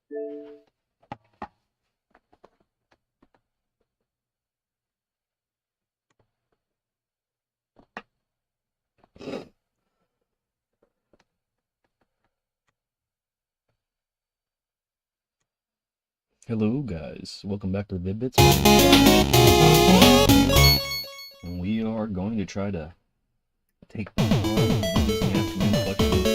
Hello guys, welcome back to the Vid-Bits. We are going to try to take on this afternoon collection in good time.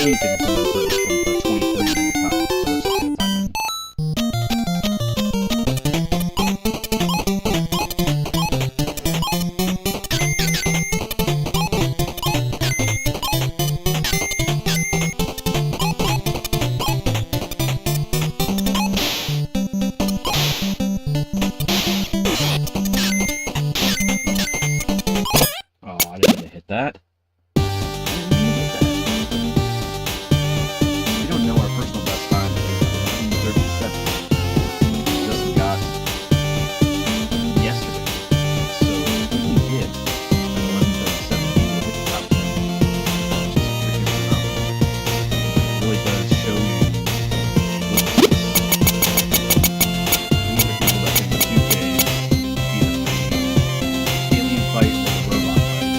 anything from the 23 minute time. So let's just get a time in. Oh, I didn't need to hit that. We don't know our personal best time. 11:37. Just got yesterday. So if we can get 11:37, we'll hit the top 10. Which is freaking phenomenal. It really does show you what this is. These are people that think the 2K be the alien fight with a robot fight.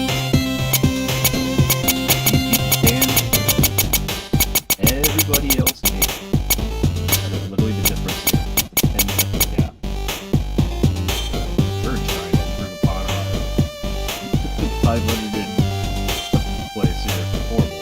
These people can. Everybody else can. That is literally the difference here. And yeah. We're trying to improve upon our 500 place here. Horrible.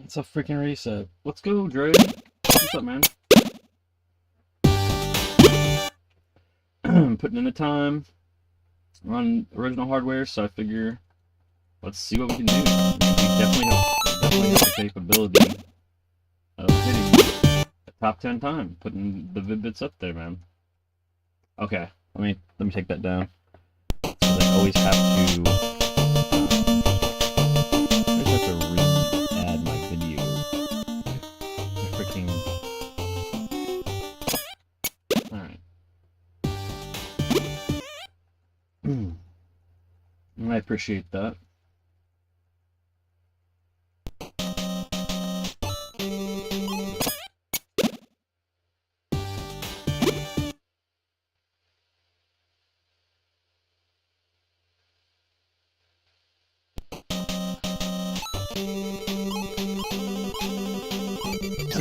It's a freaking reset. Let's go, Dre. What's up, man? Putting in the time. We're on original hardware, so I figure let's see what we can do. We definitely have the capability of hitting a top 10 time, putting the Vid-Bits up there, man. Okay, let me take that down. So I always have to re-add my video. appreciate that.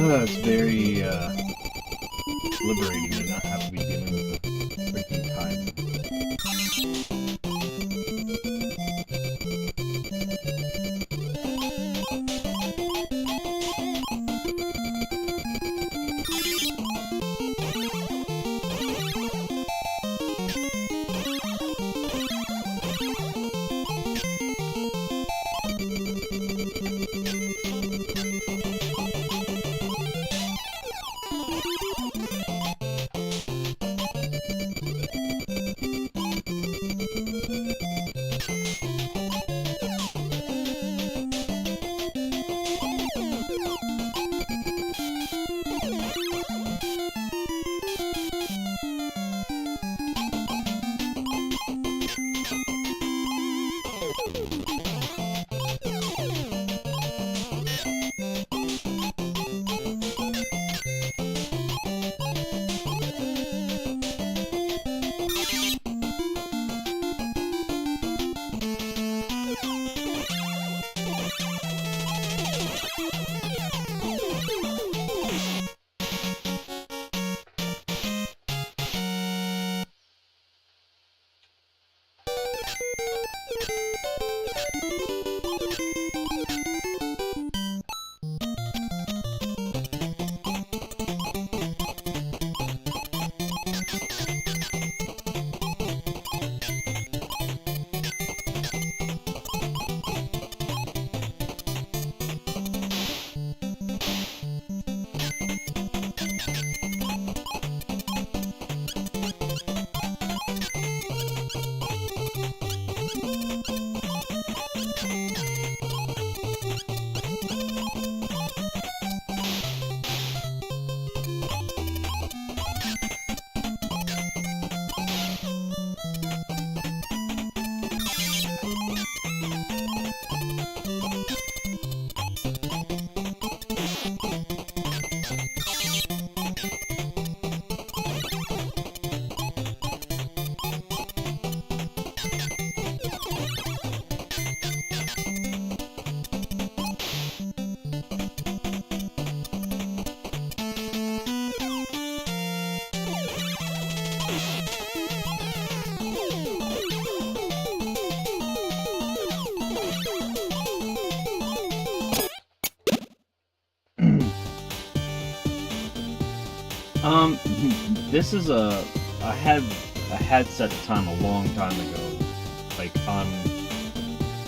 It's very liberating to not have to be dealing with the freaking time. This is I had set time a long time ago, like on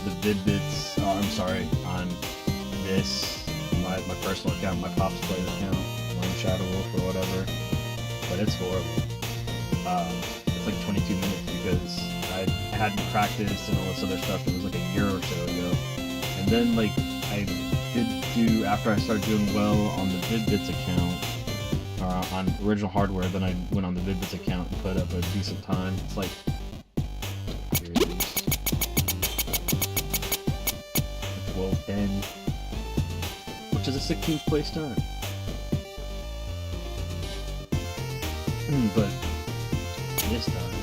the Vid-Bits, I'm sorry, on this, my personal account, my Pops Plays account, on Shadow Wolf or whatever, but it's horrible. It's like 22 minutes because I hadn't practiced and all this other stuff. It was like a year or so ago. And then like I did do, after I started doing well on the Vid-Bits account, on original hardware, then I went on the Vid-Bits account and put up a decent time. It's like, here it is, 12:10, which is a 16th place time. But this time,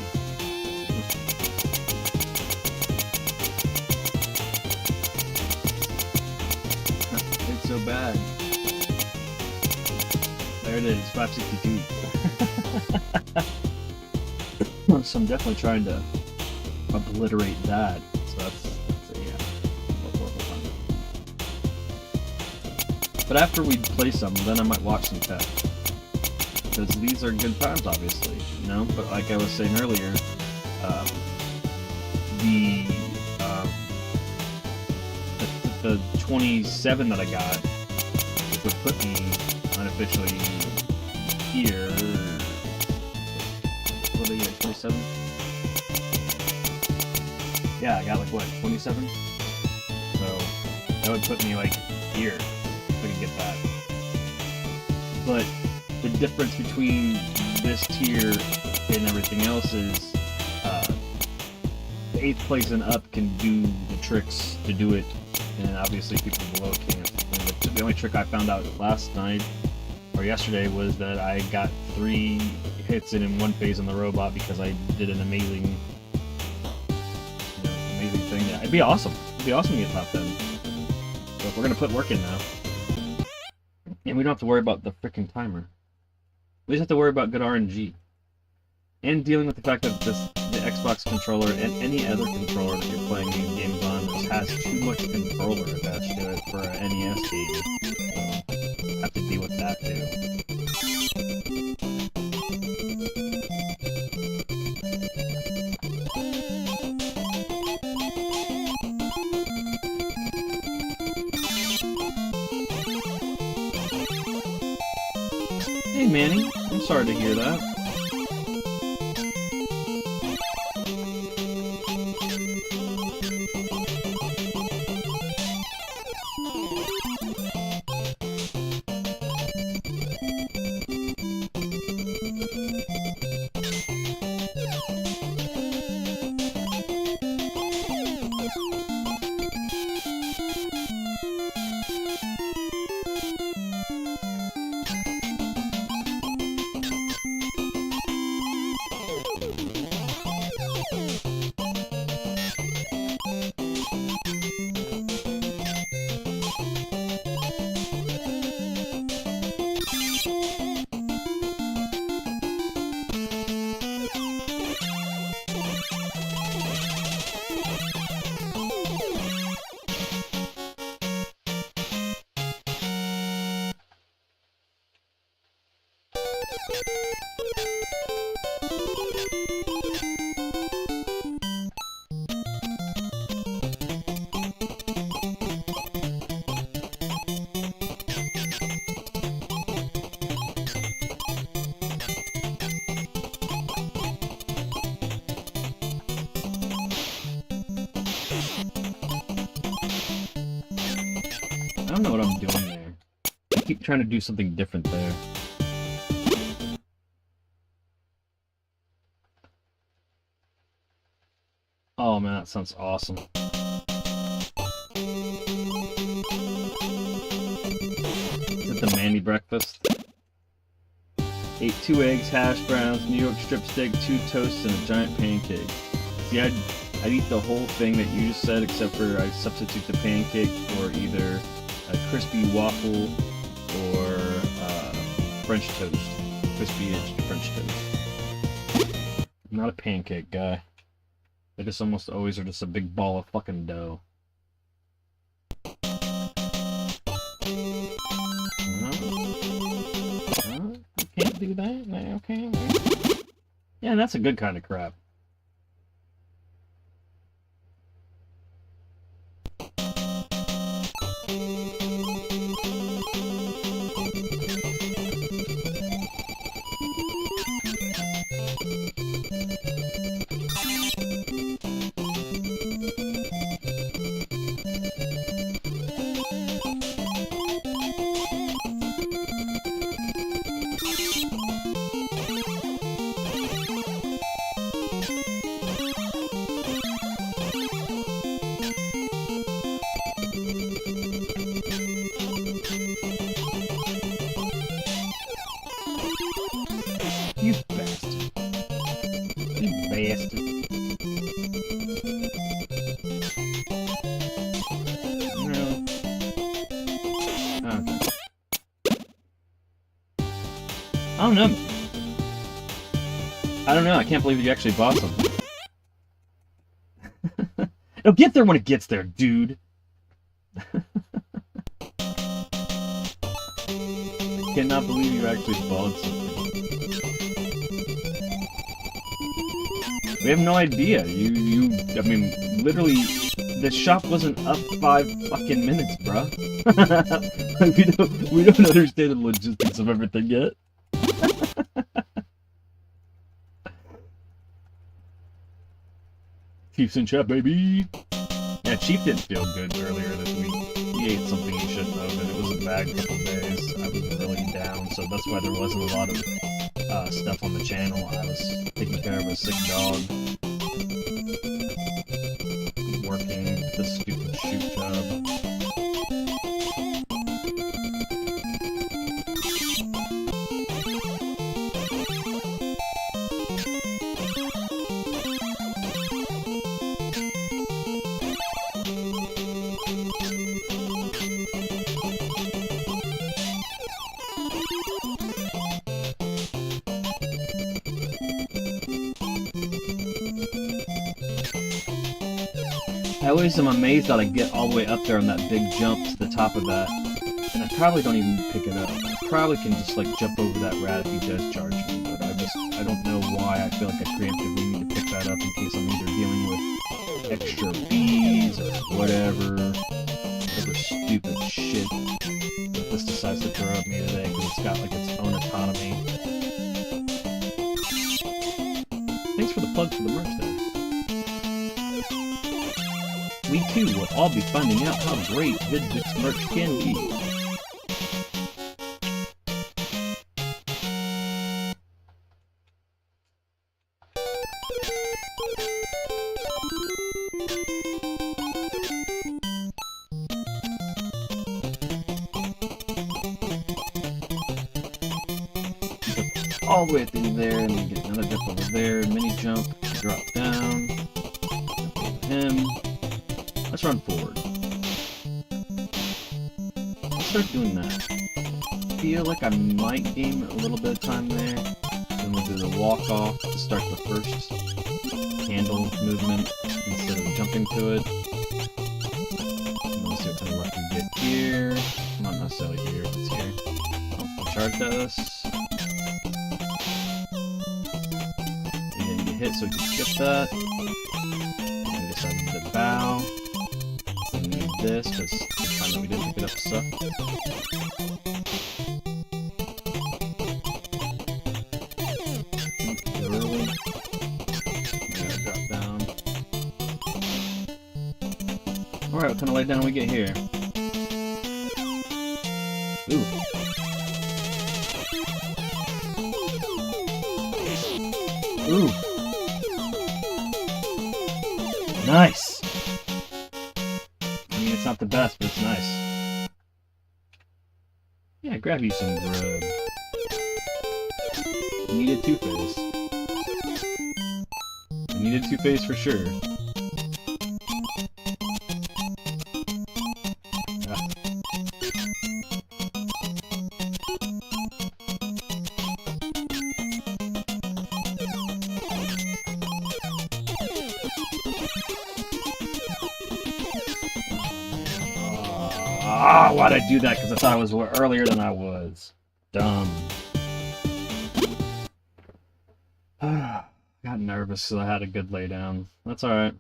it's so bad. There it is, 562. So I'm definitely trying to obliterate that. So that's yeah, horrible fun. But after we play some, then I might watch some tech. Because these are good times, obviously, you know? But like I was saying earlier, the 27 that I got would put me unofficially here. What did I get, 27? Yeah, I got like what, 27? So that would put me like here if I could get that. But the difference between this tier and everything else is the 8th place and up can do the tricks to do it, and obviously people below can't. And the only trick I found out last night, or yesterday, was that I got 3 hits in one phase on the robot because I did an amazing, amazing thing. Yeah, it'd be awesome. It'd be awesome to get top 10. But we're gonna put work in now. And we don't have to worry about the freaking timer. We just have to worry about good RNG. And dealing with the fact that the Xbox controller and any other controller that you're playing these games on has too much controller attached to it for an NES game. So, have to deal with that too. Hey Manny, I'm sorry to hear that. I don't know what I'm doing there. I keep trying to do something different there. Oh man, that sounds awesome. Is it the Manny breakfast? Ate 2 eggs, hash browns, New York strip steak, 2 toasts, and a giant pancake. See, I'd eat the whole thing that you just said, except for I'd substitute the pancake for either a crispy waffle or French toast. Crispy-ish French toast. I'm not a pancake guy. They just almost always are just a big ball of fucking dough. You can't do that? No, okay. Yeah, that's a good kind of crap. You bastard. You bastard. No. Okay. I don't know. I don't know. I can't believe you actually bought something. It'll get there when it gets there, dude. I cannot believe you actually bought something. We have no idea. I mean, literally, the shop wasn't up 5 fucking minutes, bruh. we don't understand the logistics of everything yet. Chief's in chat, baby. Yeah, Chief didn't feel good earlier this week. He ate something he shouldn't have, and it was a bad couple days. I was really down, so that's why there wasn't a lot of stuff on the channel. I was taking care of a sick dog. I always am amazed that I get all the way up there on that big jump to the top of that, and I probably don't even pick it up. I probably can just like jump over that rat if he does charge me, but I don't know why I feel like I preemptively need to pick that up in case I'm either dealing with extra bees or whatever stupid shit that this decides to throw at me today because it's got like its own autonomy. Thanks for the plug for the merch there. We too will all be finding out how great Vid-Bits merch can be. All the way through there, and then get another jump over there, mini jump, drop down, jump over him. Let's run forward. Let's start doing that. Feel like I might gain a little bit of time there. Then we'll do the walk off to start the first handle movement instead of jumping to it. And let's see what kind of luck we get here. Not necessarily here, but it's here. Oh, I'll charge us. We didn't get hit, so we can skip that. And we decided to bow. This, because the time that we didn't pick it up sucked. Early. Gotta drop down. Alright, what kind of laydown we get here? Ooh. Ooh. Nice! It's not the best, but it's nice. Yeah, grab you some grub. Needed two-face. Needed two-face for sure. Ah. Ah, why'd I do that? Because I thought I was earlier than I was. Dumb. Got nervous because I had a good laydown. That's alright.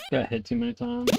Got hit too many times.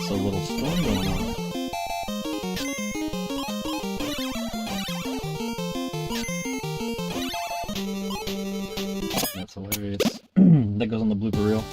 A little storm going on. That's hilarious. That goes on the blooper reel.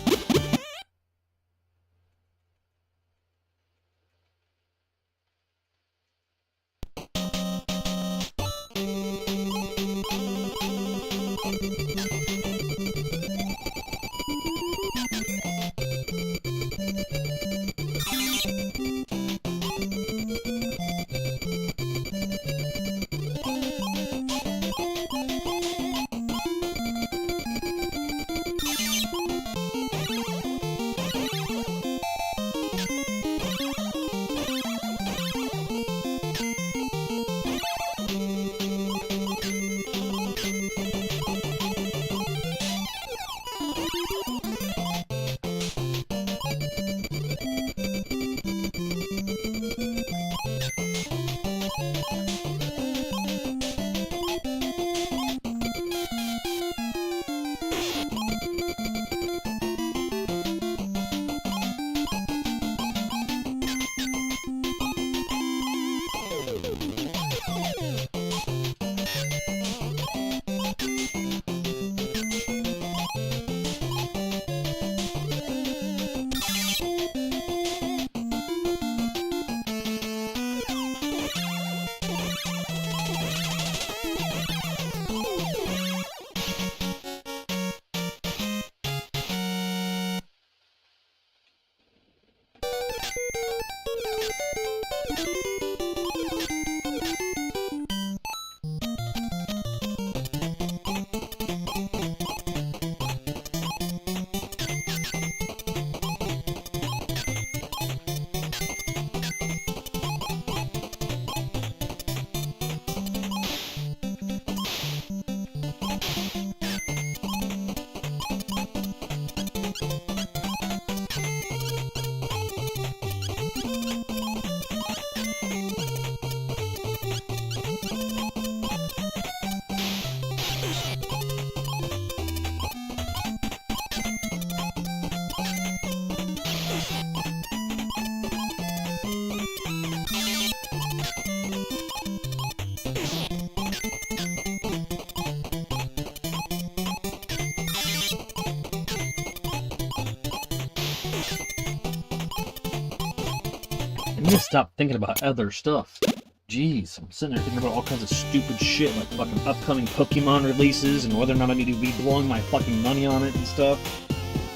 I need to stop thinking about other stuff. Jeez, I'm sitting there thinking about all kinds of stupid shit, like fucking upcoming Pokemon releases and whether or not I need to be blowing my fucking money on it and stuff.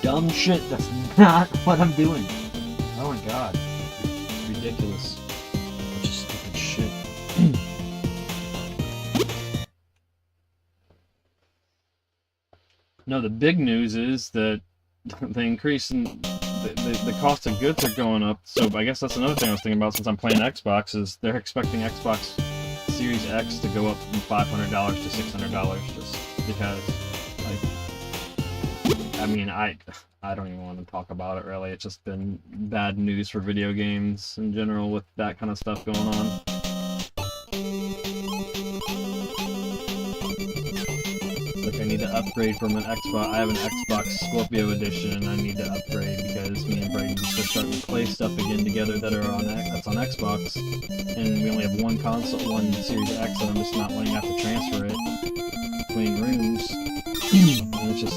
Dumb shit, that's not what I'm doing. Oh my god. Ridiculous. Just stupid shit. No, the big news is that the increase in the cost of goods are going up, so I guess that's another thing I was thinking about since I'm playing Xbox, is they're expecting Xbox Series X to go up from $500 to $600 just because, like, I mean, I don't even want to talk about it really. It's just been bad news for video games in general with that kind of stuff going on. Like, I need to upgrade from an Xbox. I have an Xbox Scorpio edition, and I need to upgrade because me and Brayden are starting to play stuff again together that's on Xbox, and we only have one console, one Series X, and I'm just not letting have to transfer it. between rooms. And it's just,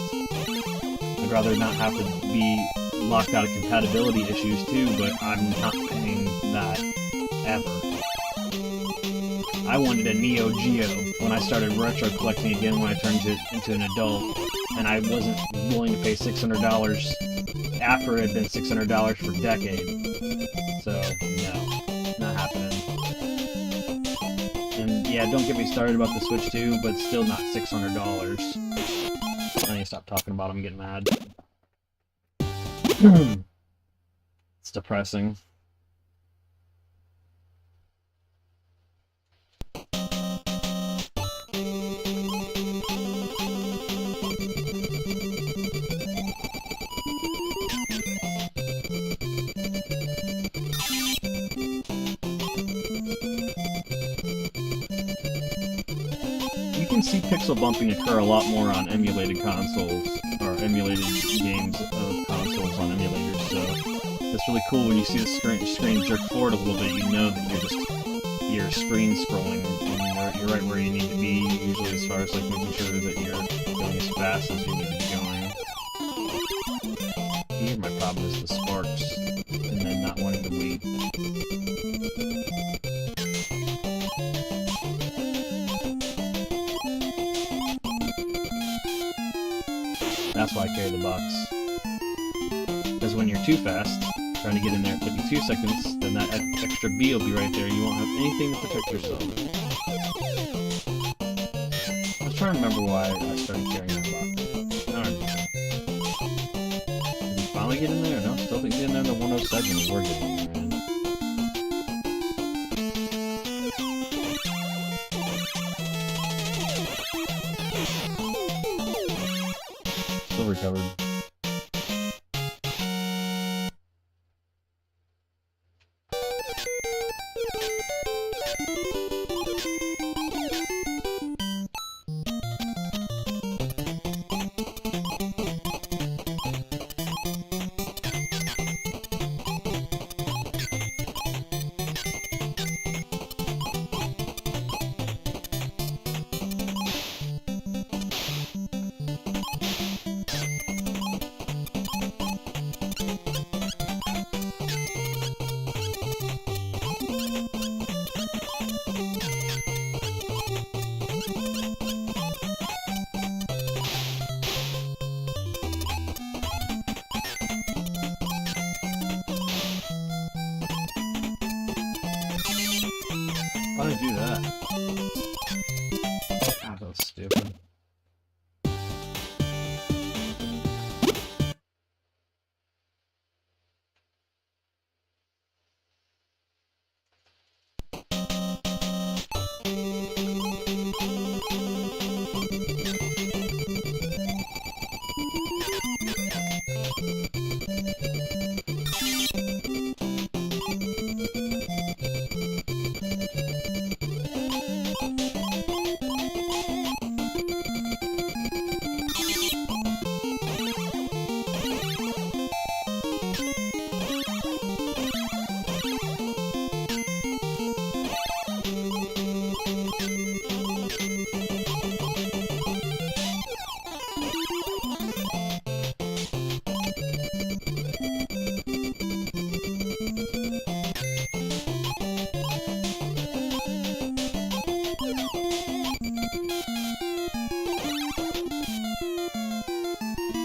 I'd rather not have to be locked out of compatibility issues too, but I'm not paying that ever. I wanted a Neo Geo when I started retro collecting again when I turned into an adult, and I wasn't willing to pay $600 after it had been $600 for decades. So, no, not happening. And yeah, don't get me started about the Switch 2, but still not $600. I need to stop talking about it, I'm getting mad. It's depressing. You can see pixel bumping occur a lot more on emulated consoles, or emulated games of consoles on emulators, so it's really cool when you see the screen jerk forward a little bit. You know that you're screen scrolling, and you're right where you need to be, usually as far as like making sure that you're going as fast as you need to be going. Here my problem is the sparks, and then not wanting to wait. That's why I carry the box. Because when you're too fast, trying to get in there at 52 seconds, then that extra B will be right there. You won't have anything to protect yourself. I was trying to remember why I started carrying that box. I don't remember. Did we finally get in there? No, still think get in there to 107. We were getting in there, man. Still recovered. Why did I do that? God, that was stupid.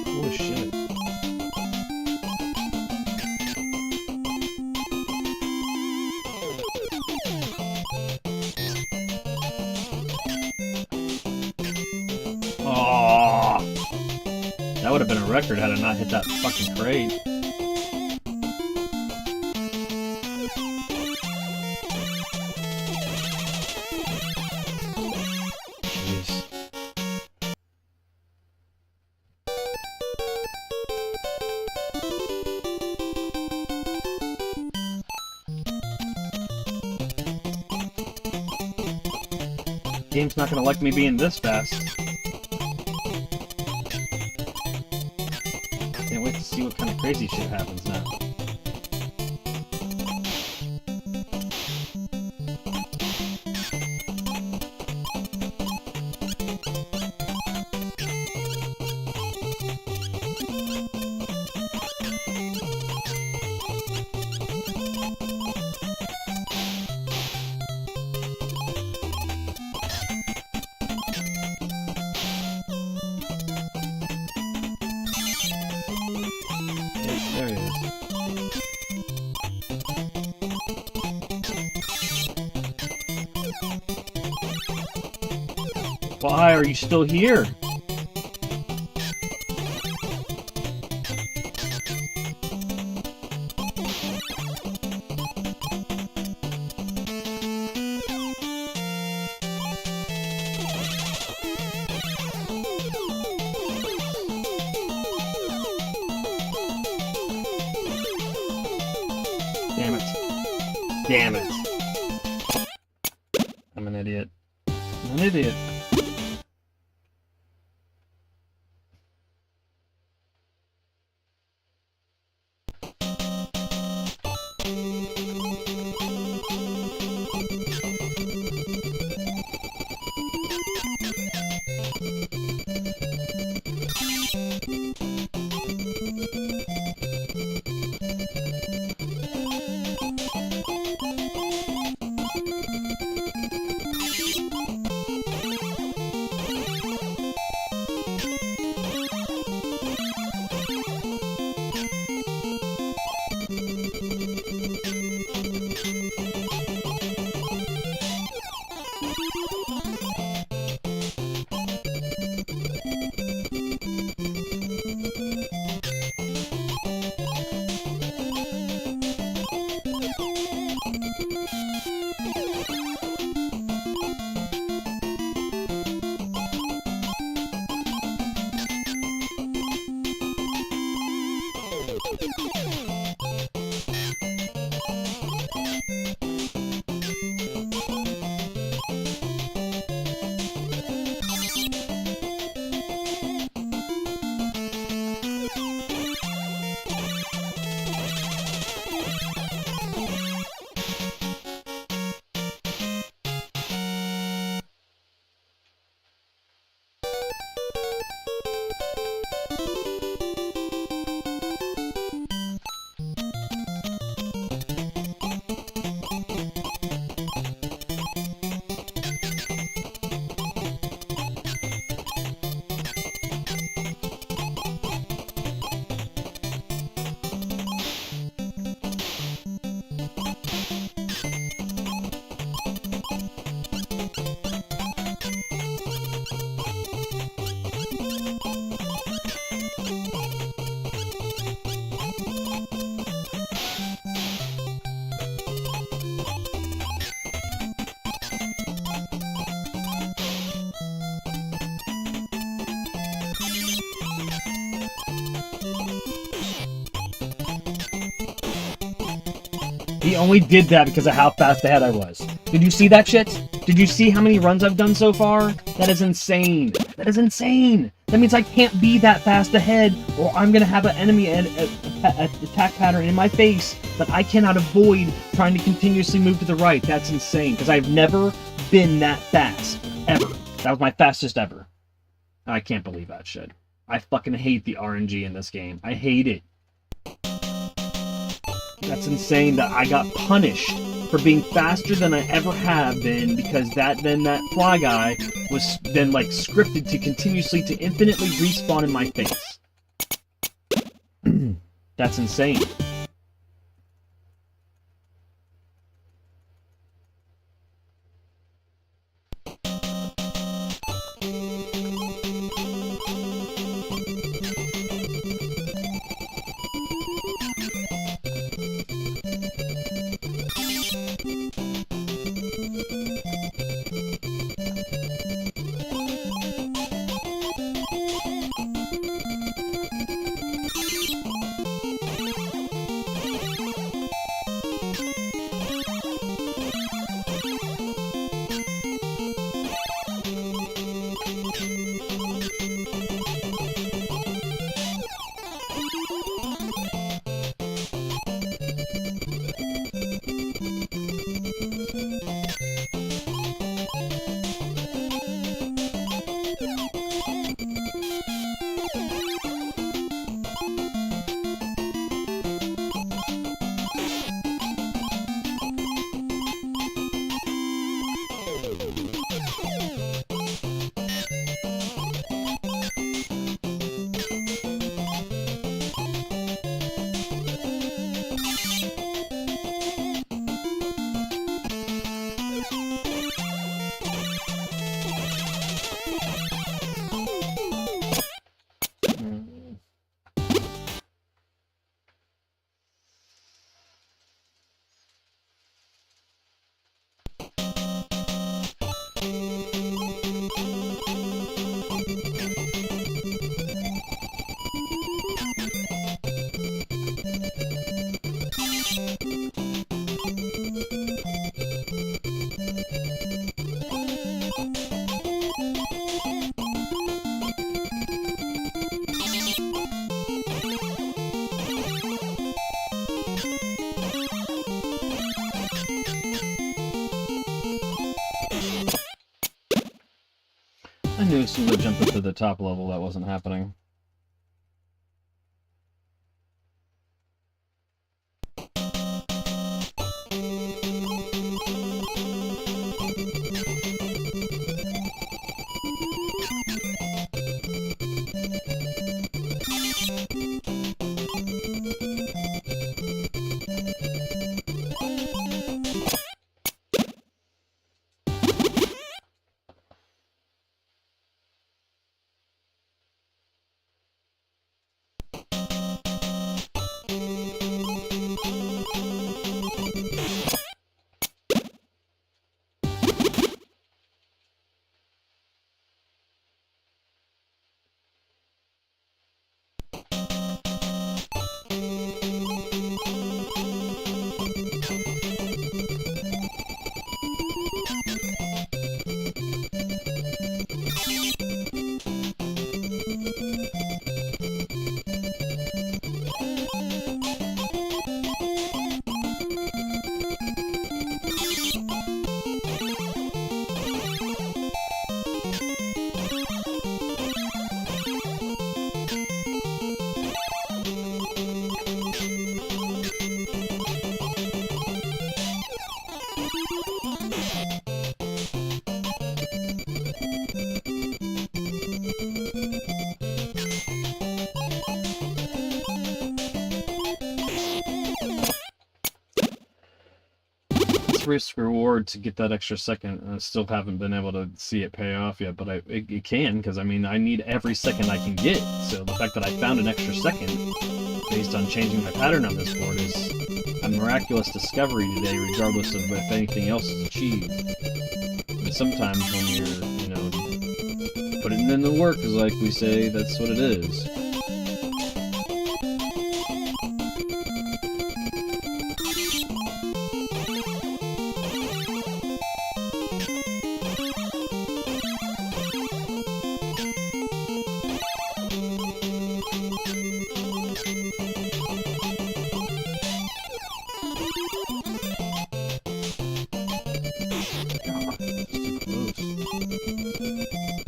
Holy shit. Oh, that would have been a record had I not hit that fucking crate. Jeez. Game's not gonna like me being this fast. Can't wait to see what kind of crazy shit happens now. Why are you still here? Damn it. Damn it. I'm an idiot. I'm an idiot. He only did that because of how fast ahead I was. Did you see that shit? Did you see how many runs I've done so far? That is insane. That is insane. That means I can't be that fast ahead, or I'm going to have an enemy attack pattern in my face that I cannot avoid trying to continuously move to the right. That's insane, because I've never been that fast. Ever. That was my fastest ever. I can't believe that shit. I fucking hate the RNG in this game. I hate it. That's insane that I got punished for being faster than I ever have been, because that fly guy was then like scripted to continuously to infinitely respawn in my face. That's insane. I knew as soon as I jumped up to the top level that wasn't happening. Risk reward to get that extra second, and I still haven't been able to see it pay off yet, but it can, because I mean I need every second I can get, so the fact that I found an extra second based on changing my pattern on this board is a miraculous discovery today, regardless of if anything else is achieved. But sometimes when you're, you know, putting in the work, is like we say, that's what it is.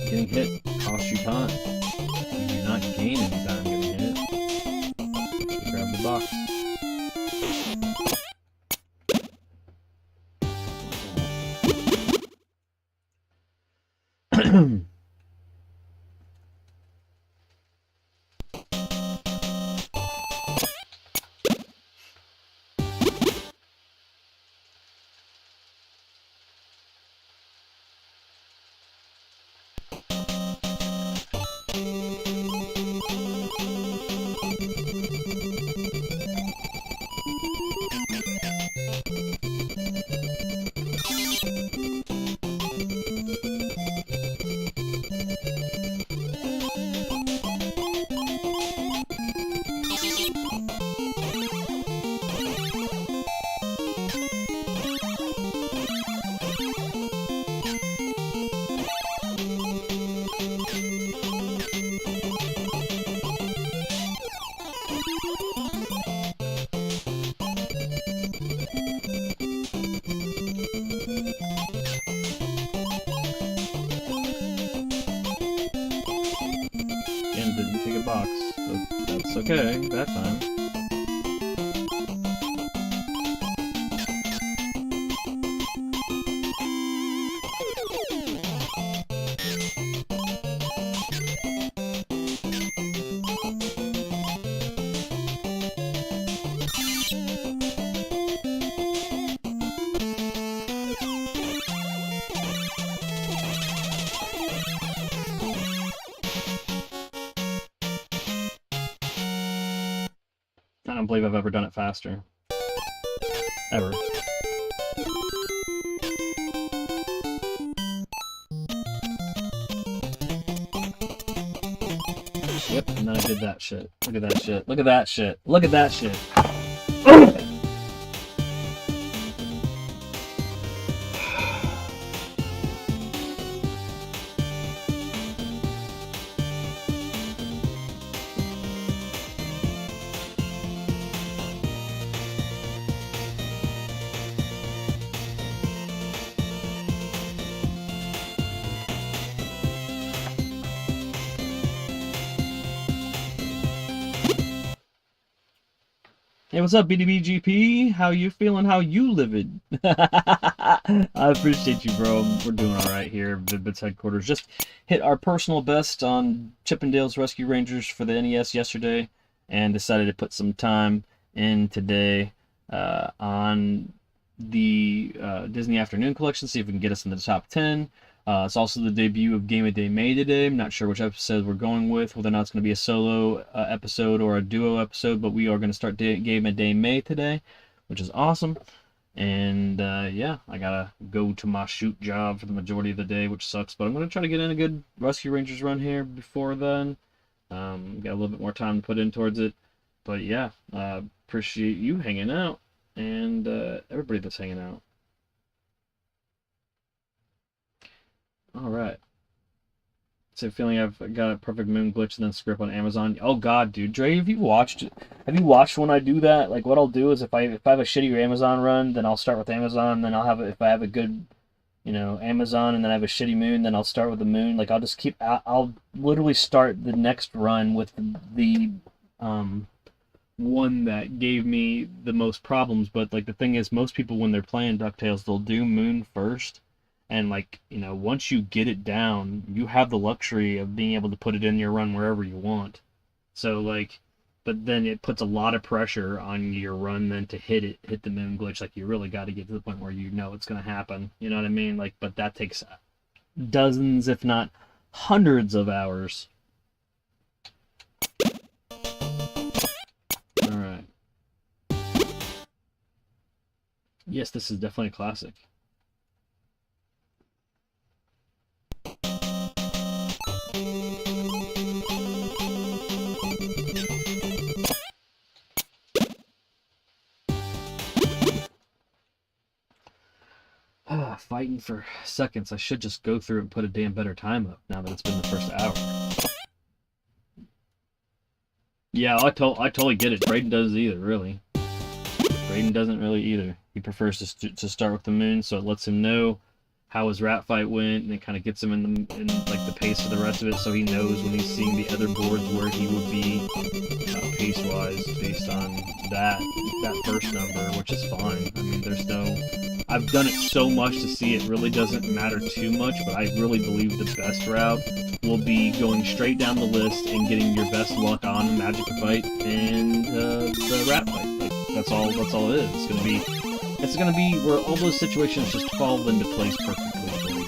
Getting hit costs you time. You do not gain any time getting hit. So grab the box. Didn't take a box, so that's okay that time. I don't believe I've ever done it faster. Ever. Look at that shit. Look at that shit. Look at that shit. Look at that shit. Hey, what's up, BDBGP? How you feeling? How you living? I appreciate you, bro. We're doing all right here. Vid-Bits headquarters just hit our personal best on Chippendale's Rescue Rangers for the NES yesterday, and decided to put some time in today on the Disney Afternoon Collection. See if we can get us in the top 10. It's also the debut of Game of Day May today. I'm not sure which episode we're going with, whether or not it's going to be a solo episode or a duo episode, but we are going to start Game of Day May today, which is awesome. And yeah, I gotta go to my shoot job for the majority of the day, which sucks, but I'm going to try to get in a good Rescue Rangers run here before then. Got a little bit more time to put in towards it, but yeah, appreciate you hanging out, and everybody that's hanging out. Alright. It's a feeling I've got a perfect moon glitch and then script on Amazon. Oh god, dude. Dre, have you watched when I do that? Like, what I'll do is if I have a shitty Amazon run, then I'll start with Amazon, then I'll have if I have a good, you know, Amazon, and then I have a shitty moon, then I'll start with the moon. Like, I'll just I'll literally start the next run with the one that gave me the most problems. But like, the thing is, most people when they're playing DuckTales, they'll do moon first. And, like, you know, once you get it down, you have the luxury of being able to put it in your run wherever you want. So, like, but then it puts a lot of pressure on your run then to hit the moon glitch. Like, you really got to get to the point where you know it's going to happen. You know what I mean? Like, but that takes dozens, if not hundreds of hours. Alright. Yes, this is definitely a classic. Fighting for seconds. I should just go through and put a damn better time up now that it's been the first hour. Yeah, I totally get it. Braden does either, really. Braden doesn't really either. He prefers to start with the moon, so it lets him know how his rat fight went, and it kind of gets him in like the pace for the rest of it, so he knows when he's seeing the other boards where he would be pace-wise based on that first number, which is fine. I mean, there's no... I've done it so much to see it really doesn't matter too much, but I really believe the best route will be going straight down the list and getting your best luck on the magic fight and the rat fight. Like, that's all it is. It's gonna be where all those situations just fall into place perfectly for you.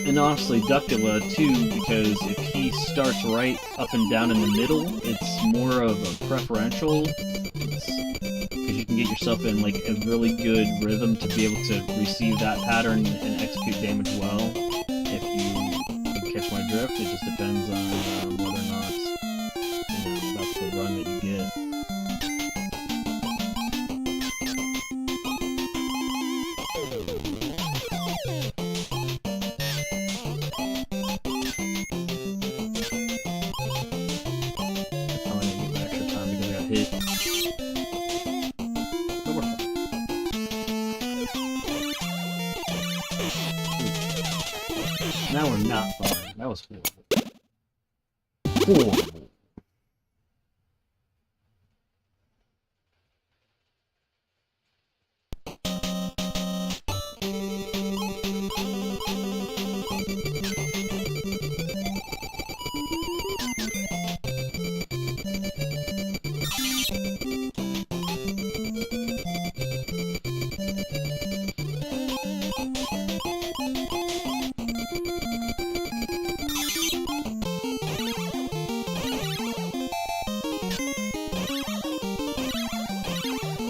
And honestly, Duckula too, because if he starts right up and down in the middle, it's more of a preferential. Because you can get yourself in like a really good rhythm to be able to receive that pattern and execute damage well. If you catch my drift, it just depends on whether or not that's the run that you get. Now we're not fine. That was horrible. Horrible.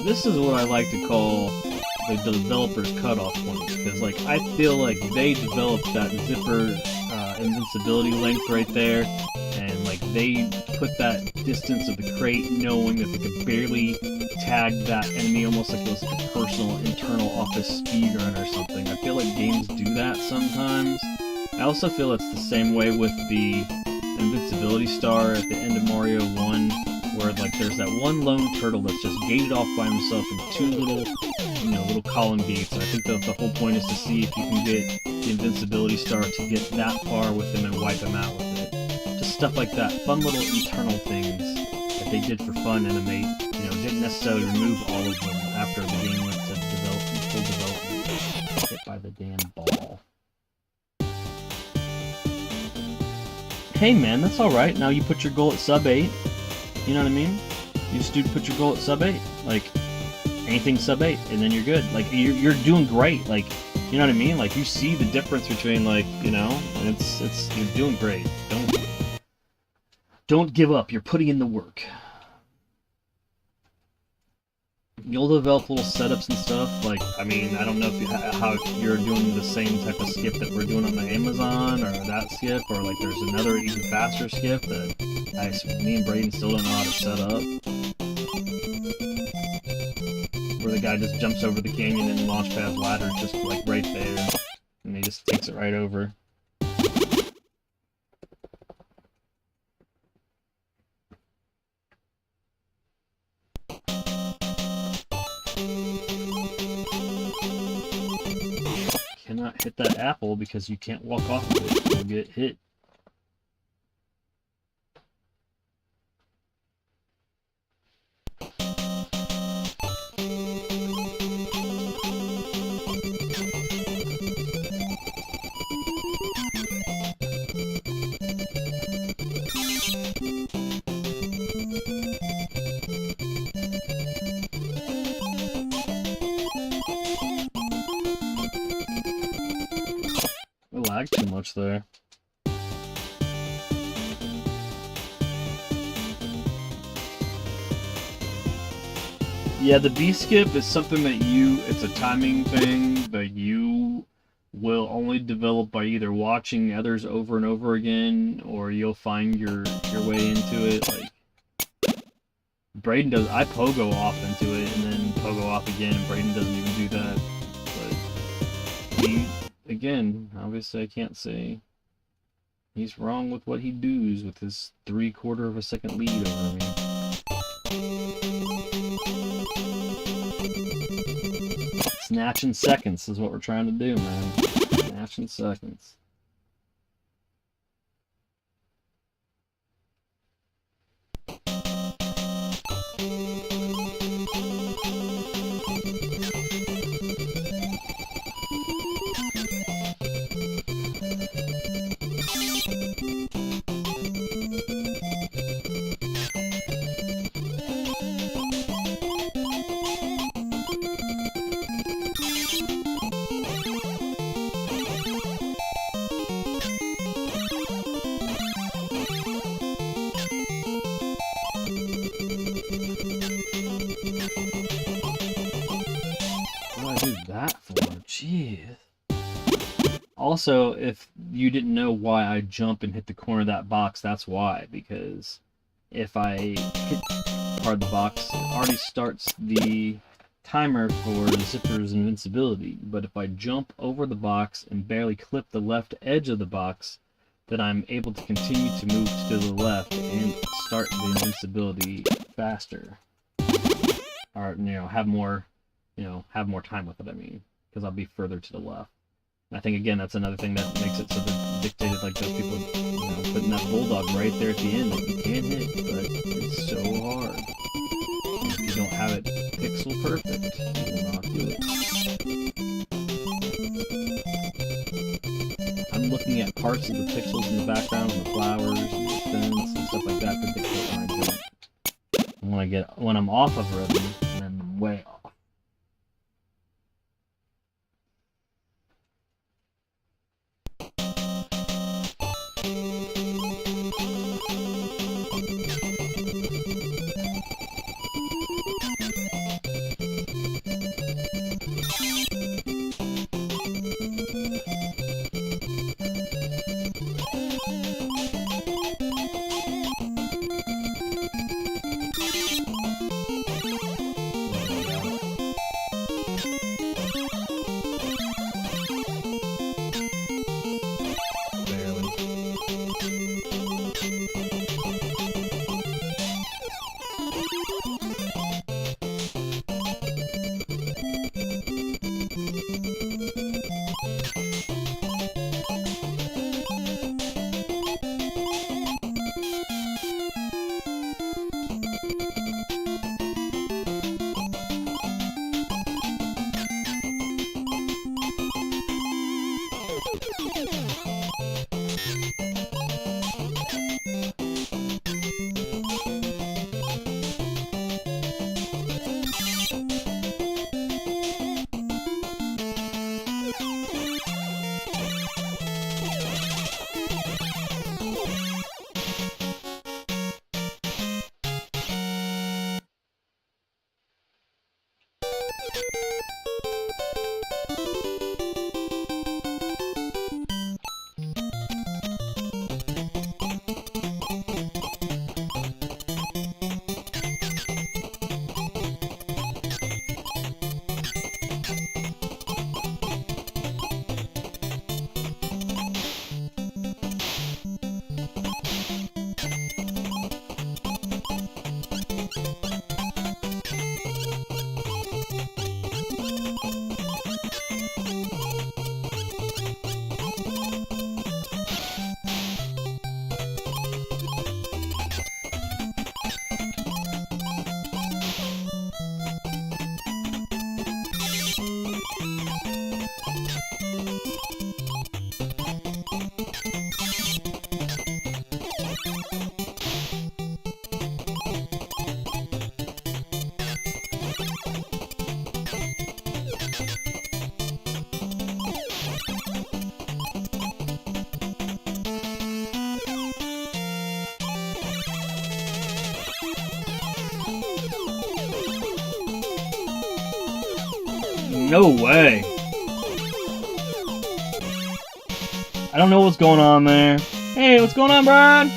This is what I like to call the developer's cutoff point, because like I feel like they developed that zipper invincibility length right there, and like they put that distance of the crate knowing that they could barely tag that enemy almost like it was like a personal internal office speed run or something. I feel like games do that sometimes. I also feel it's the same way with the invincibility star at the end of Mario 1, where like there's that one lone turtle that's just gated off by himself in two little, little column gates, and I think that the whole point is to see if you can get the invincibility star to get that far with him and wipe him out with it. Just stuff like that, fun little internal things that they did for fun, and then they, didn't necessarily remove all of them after the game went to full development. Hit by the damn ball. Hey man, that's alright. Now you put your goal at sub 8. You know what I mean? You just put your goal at sub 8. Like, anything sub 8, and then you're good. Like, you're doing great. Like, you know what I mean? Like, you see the difference between, like, you're doing great. Don't give up. You're putting in the work. You'll develop little setups and stuff. Like, I mean, I don't know if how you're doing the same type of skip that we're doing on the Amazon, or that skip, or like there's another even faster skip that me and Braden still don't know how to set up. Where the guy just jumps over the canyon and Launchpad's ladder is just like right there, and he just takes it right over. Cannot hit that apple because you can't walk off of it. You'll get hit. Lag too much there. Yeah, the B skip is something that it's a timing thing that you will only develop by either watching others over and over again, or you'll find your way into it. Like Braden does, I pogo off into it and then pogo off again, and Braden doesn't even do that. But he, again, obviously I can't say he's wrong with what he does with his 3/4 of a second lead over me. Snatching seconds is what we're trying to do, man. Snatching seconds. Also, if you didn't know why I jump and hit the corner of that box, that's why. Because if I hit part of the box, it already starts the timer for Zipper's invincibility. But if I jump over the box and barely clip the left edge of the box, then I'm able to continue to move to the left and start the invincibility faster. Or, have more time with it, I mean. Because I'll be further to the left. I think, again, that's another thing that makes it so that dictated, like those people, putting that bulldog right there at the end that you can't hit, but it's so hard. And if you don't have it pixel perfect, you will not do it. I'm looking at parts of the pixels in the background, and the flowers, and the fence, and stuff like that to dictate when I jump. When I'm off of rhythm, then I'm way off. No way. I don't know what's going on there. Hey, what's going on, Brian?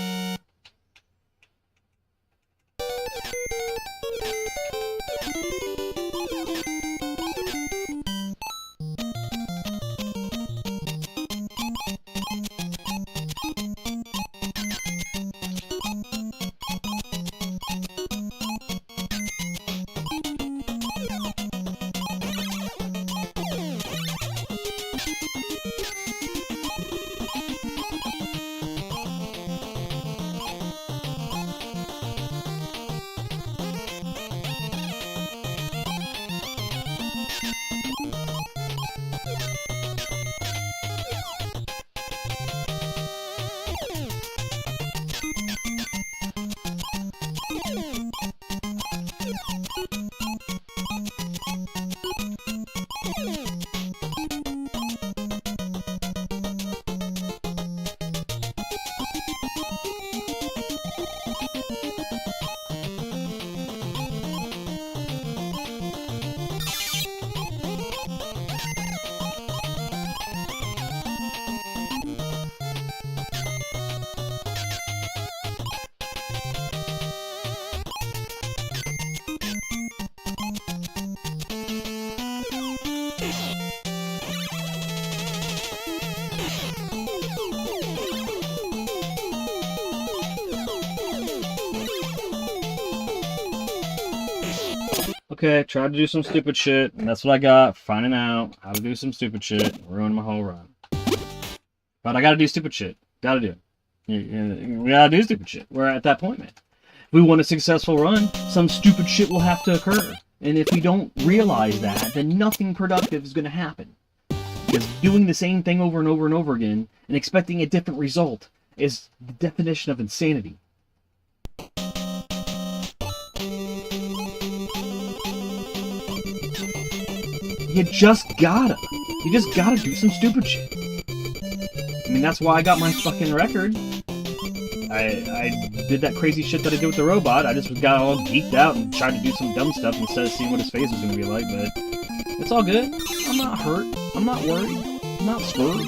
Okay, tried to do some stupid shit, and that's what I got, finding out how to do some stupid shit, ruin my whole run. But I gotta do stupid shit. Gotta do it. We gotta do stupid shit. We're at that point, man. If we want a successful run, some stupid shit will have to occur. And if we don't realize that, then nothing productive is gonna happen. Because doing the same thing over and over and over again, and expecting a different result, is the definition of insanity. You just gotta do some stupid shit. I mean, that's why I got my fucking record. I did that crazy shit that I did with the robot. I just got all geeked out and tried to do some dumb stuff instead of seeing what his face was gonna be like, but it's all good. I'm not hurt. I'm not worried. I'm not spurred.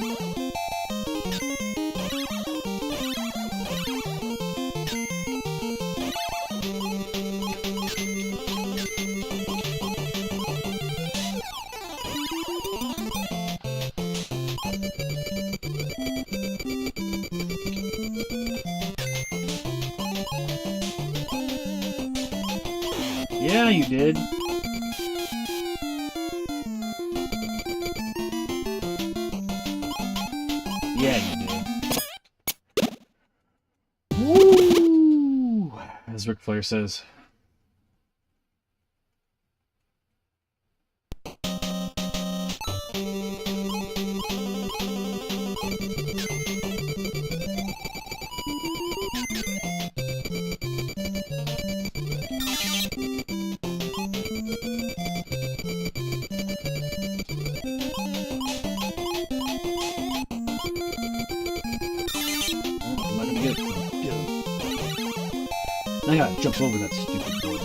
Yeah, you did. Yeah, you did. Woo! As Ric Flair says. I gotta jump over that stupid door.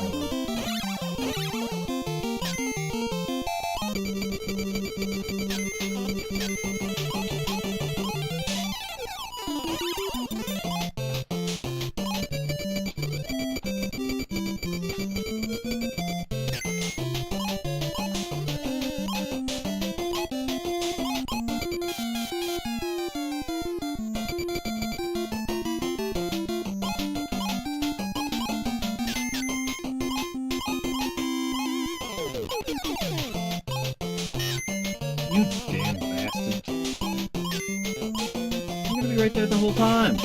You damn bastard. I'm gonna be right there the whole time.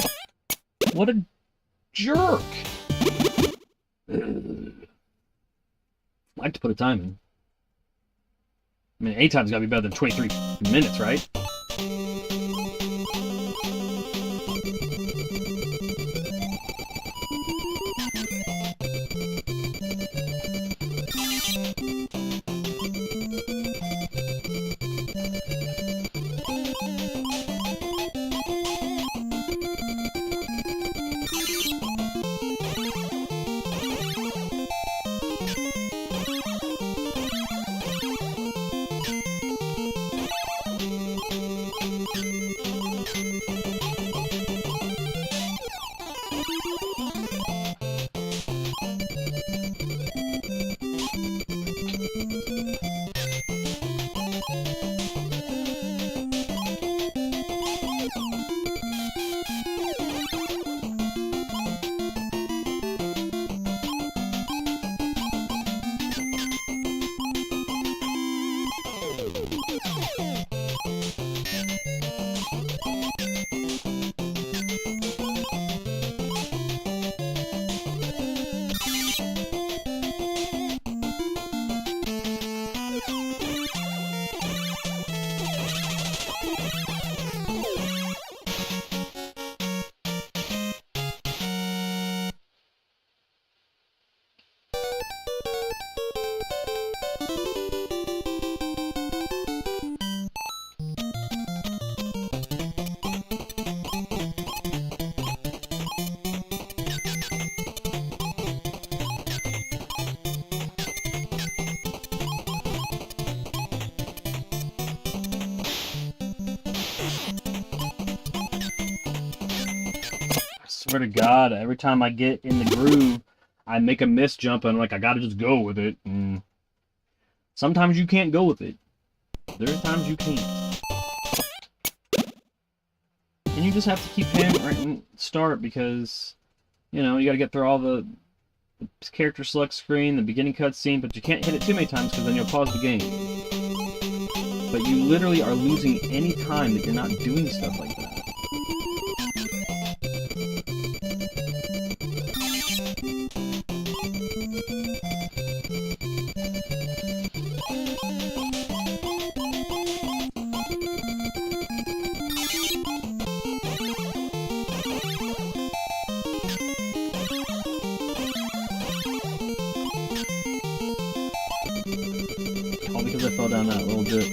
What a jerk! I like to put a time in. I mean, 8 time's gotta be better than 23 minutes, right? Swear to God, every time I get in the groove, I make a miss jump and I'm like, I gotta just go with it. And sometimes you can't go with it. There are times you can't. And you just have to keep hammering start because, you know, you gotta get through all the character select screen, the beginning cutscene, but you can't hit it too many times because then you'll pause the game. But you literally are losing any time that you're not doing stuff like that. All because I fell down that little dip.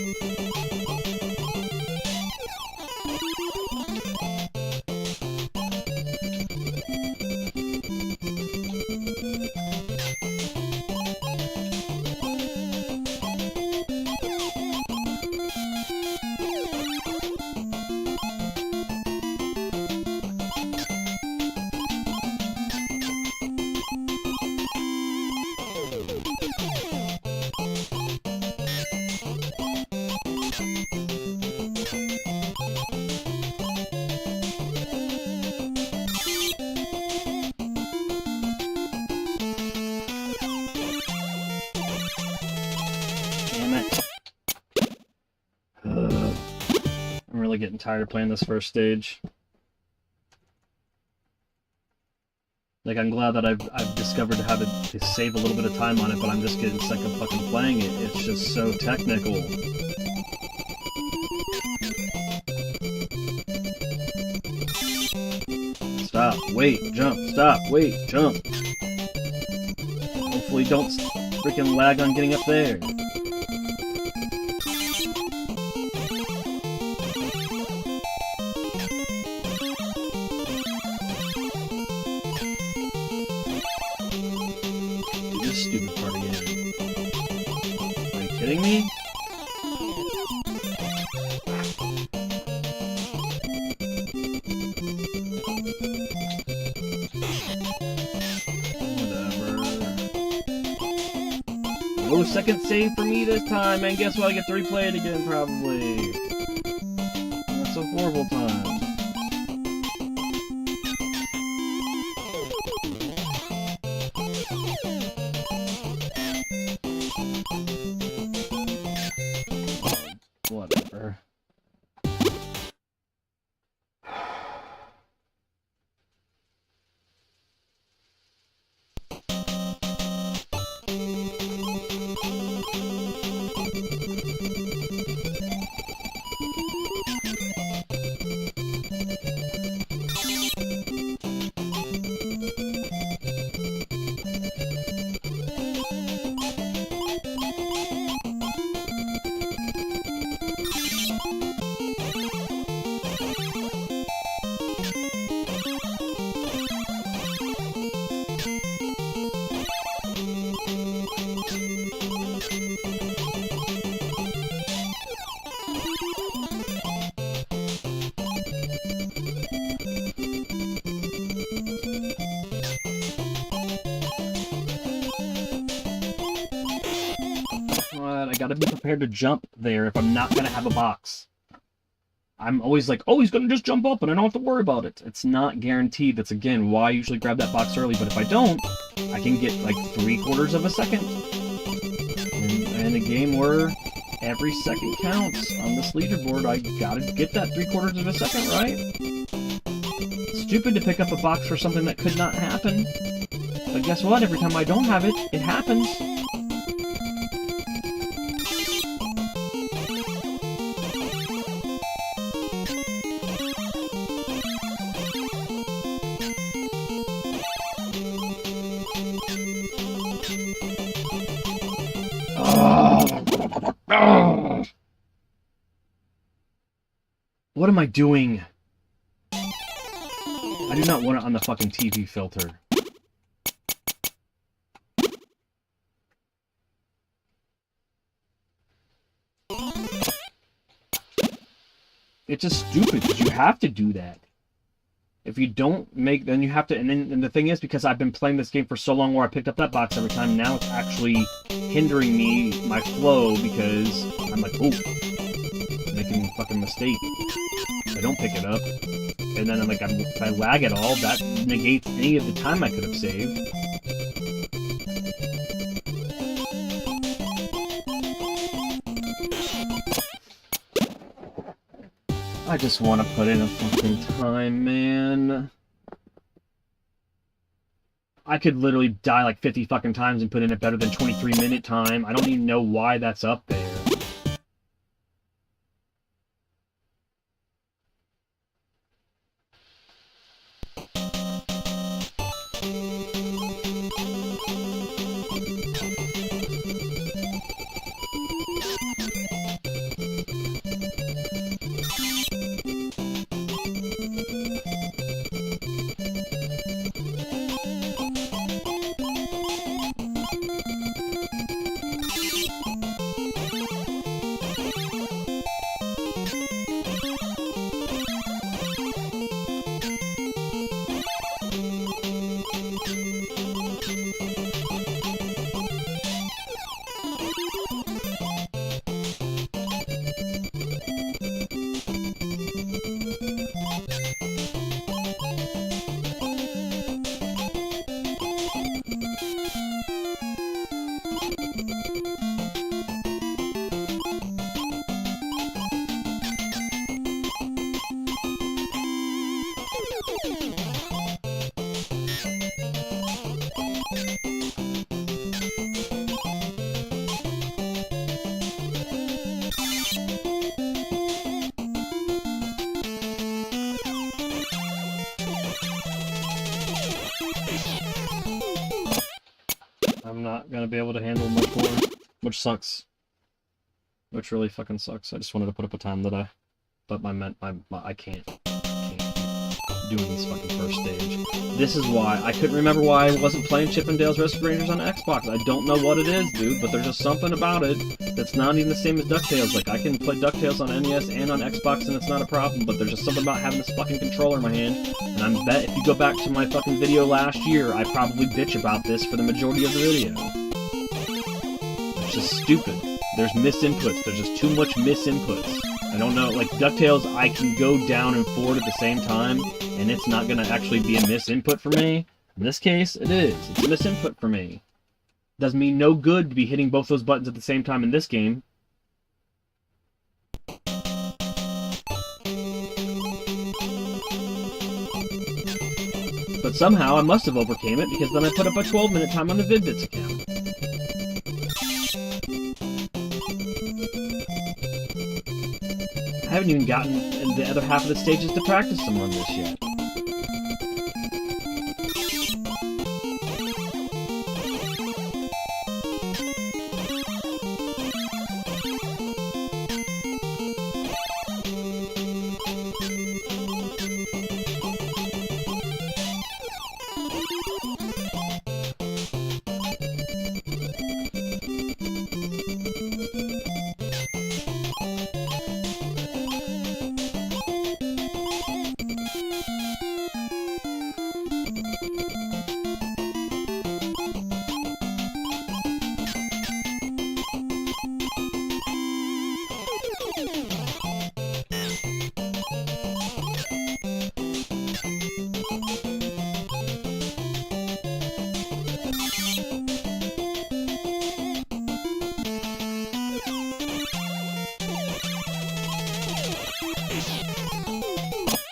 I'm really getting tired of playing this first stage. Like, I'm glad that I've discovered how to save a little bit of time on it, but I'm just getting sick of fucking playing it. It's just so technical. Stop, wait, jump, stop, wait, jump. Hopefully don't freaking lag on getting up there. Stupid part again. Are you kidding me? Whatever. No second save for me this time, and guess what? I get to replay it again, probably. That's a horrible time. What? I gotta be prepared to jump there if I'm not gonna have a box. I'm always like, oh, he's gonna just jump up and I don't have to worry about it. It's not guaranteed. That's, again, why I usually grab that box early, but if I don't, I can get like 3/4 of a second. And in a game where every second counts on this leaderboard, I gotta get that 3/4 of a second, right? Stupid to pick up a box for something that could not happen. But guess what? Every time I don't have it, it happens. What am I doing? I do not want it on the fucking TV filter. It's just stupid because you have to do that. If you don't make, then you have to, and the thing is, because I've been playing this game for so long where I picked up that box every time, now it's actually hindering me, my flow, because I'm like, oh, I'm making a fucking mistake. I don't pick it up, and then I'm like, if I lag at all, that negates any of the time I could have saved. I just want to put in a fucking time, man. I could literally die like 50 fucking times and put in a better than 23-minute time. I don't even know why that's up there. I'm not gonna be able to handle much more, which sucks. Which really fucking sucks. I just wanted to put up a time that I can't doing this fucking first stage. This is why I couldn't remember why I wasn't playing Chip 'n Dale's Rescue Rangers on Xbox. I don't know what it is, dude, but there's just something about it that's not even the same as DuckTales. Like, I can play DuckTales on NES and on Xbox and it's not a problem, but there's just something about having this fucking controller in my hand. And I bet if you go back to my fucking video last year, I probably bitch about this for the majority of the video. It's just stupid. There's misinputs. There's just too much misinputs. I don't know, like DuckTales, I can go down and forward at the same time, and it's not going to actually be a misinput for me. In this case, it is. It's a misinput for me. Does me no good to be hitting both those buttons at the same time in this game. But somehow I must have overcame it, because then I put up a 12-minute time on the Vid-Bits account. I haven't even gotten the other half of the stages to practice them on this yet.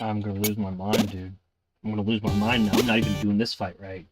I'm gonna lose my mind, dude. I'm gonna lose my mind now. I'm not even doing this fight right.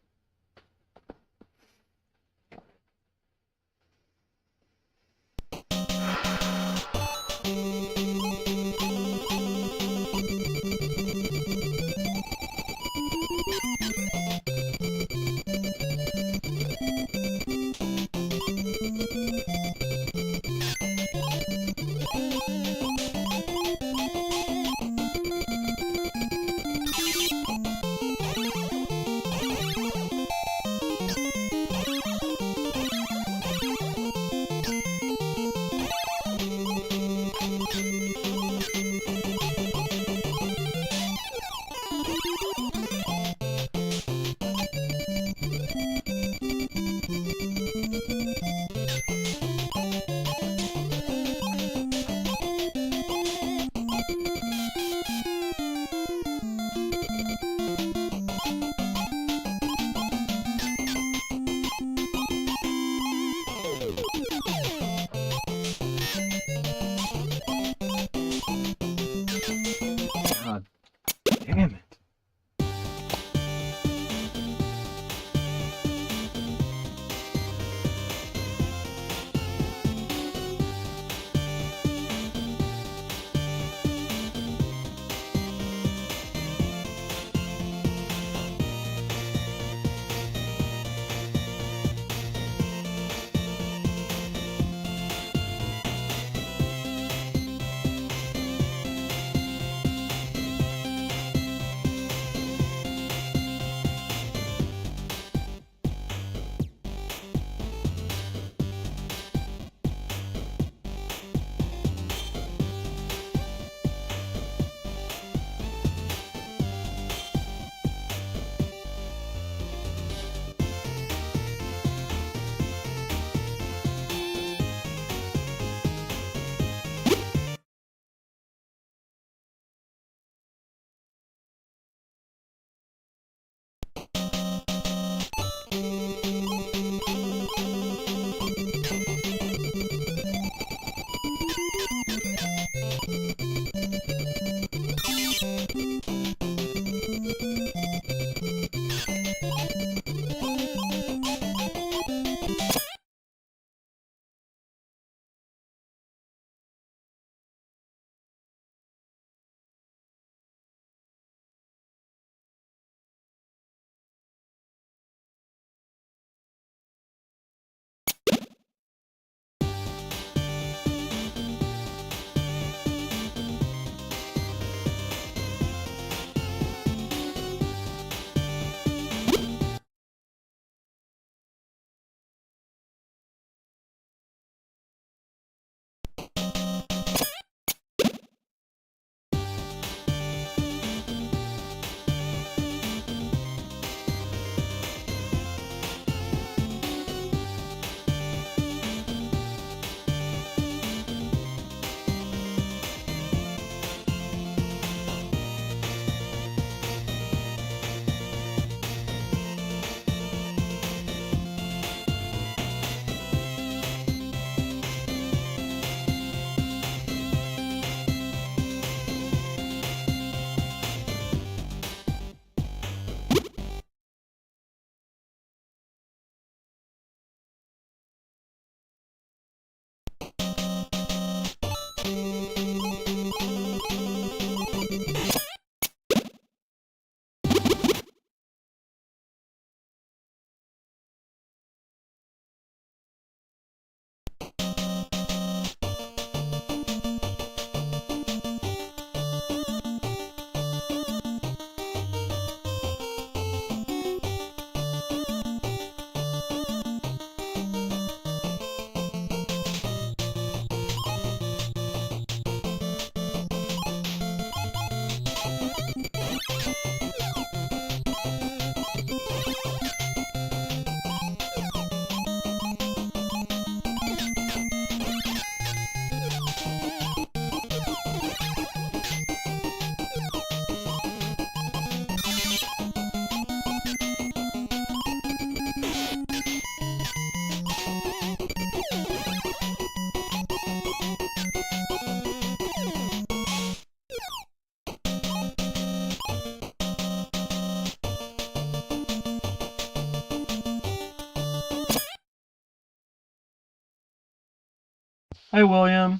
Hey, William.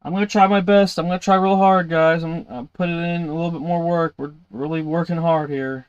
I'm gonna try my best. I'm gonna try real hard, guys. I'm putting in a little bit more work. We're really working hard here.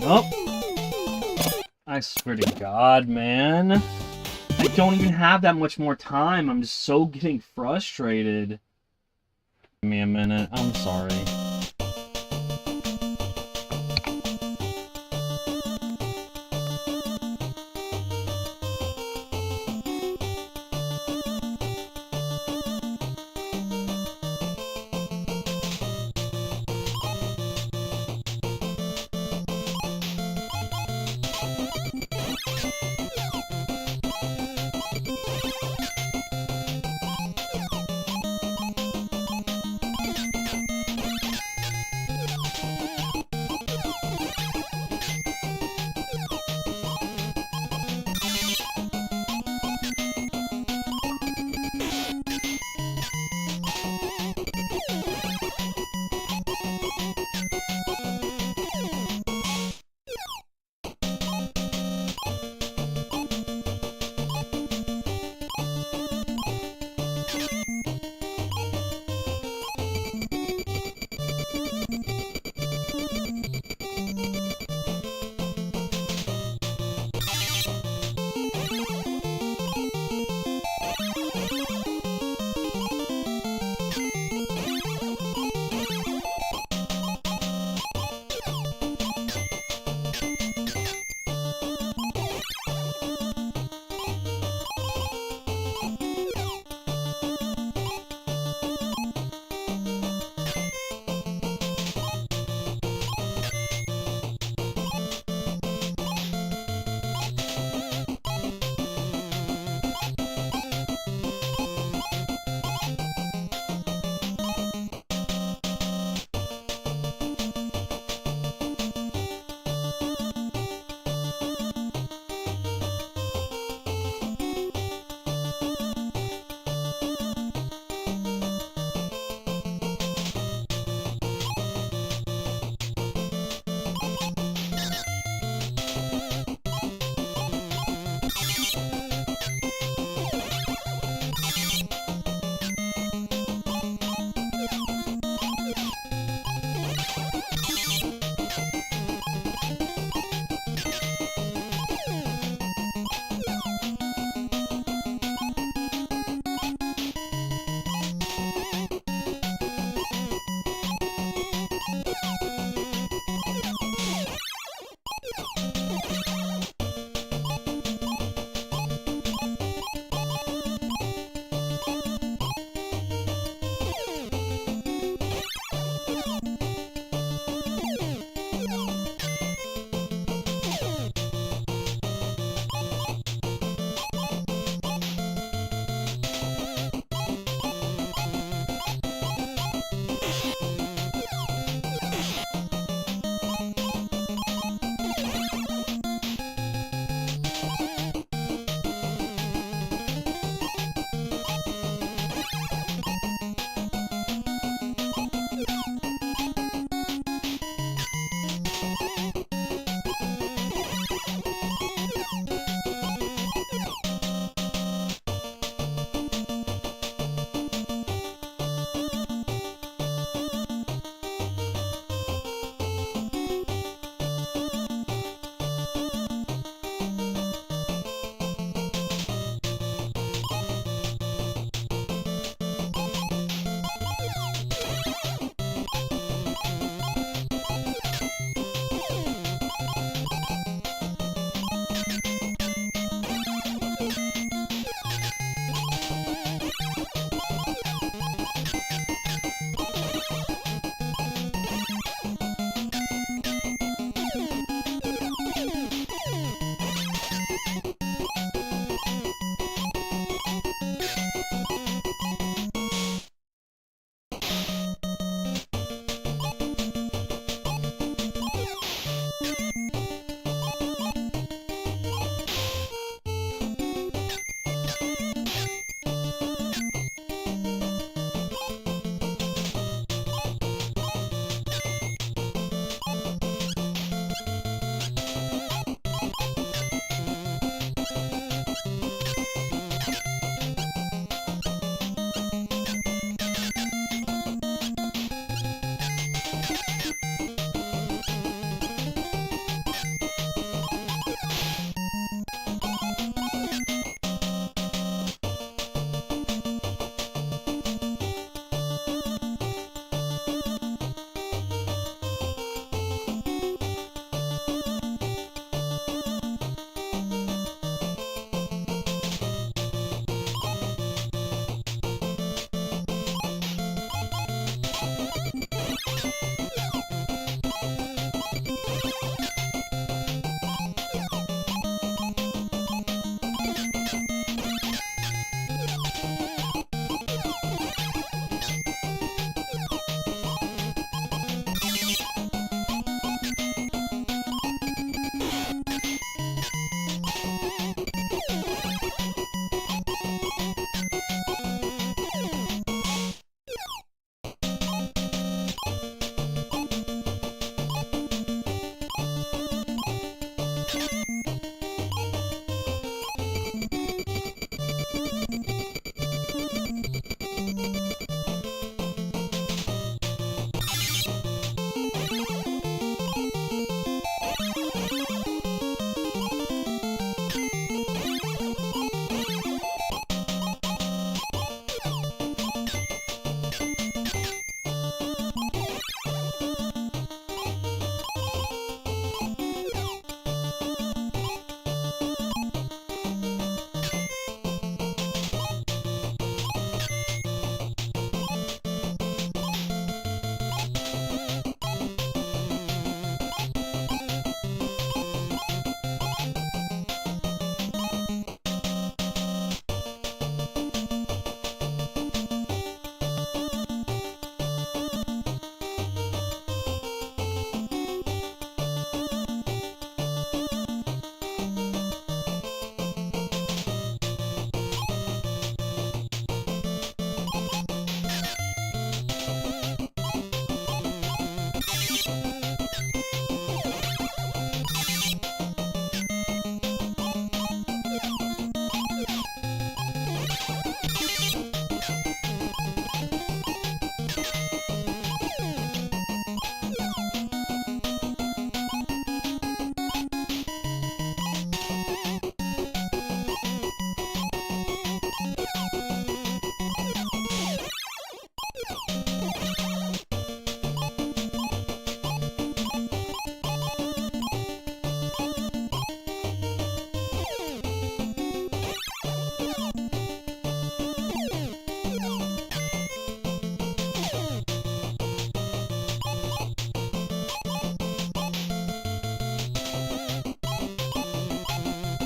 Nope. I swear to God, man. I don't even have that much more time. I'm just so getting frustrated. Give me a minute. I'm sorry.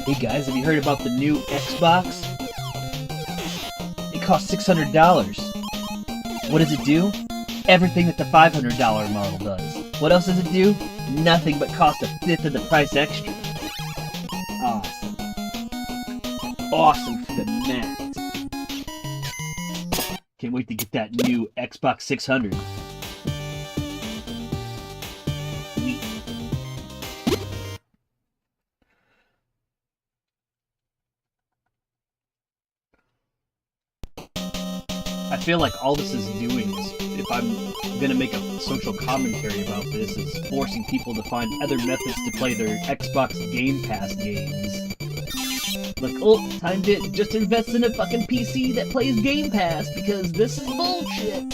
Hey guys, have you heard about the new Xbox? It costs $600. What does it do? Everything that the $500 model does. What else does it do? Nothing but cost a fifth of the price extra. Awesome. Awesome for the max. Can't wait to get that new Xbox 600. I feel like all this is doing is, if I'm gonna make a social commentary about this, is forcing people to find other methods to play their Xbox Game Pass games. Like, oh, time to just invest in a fucking PC that plays Game Pass, because this is bullshit.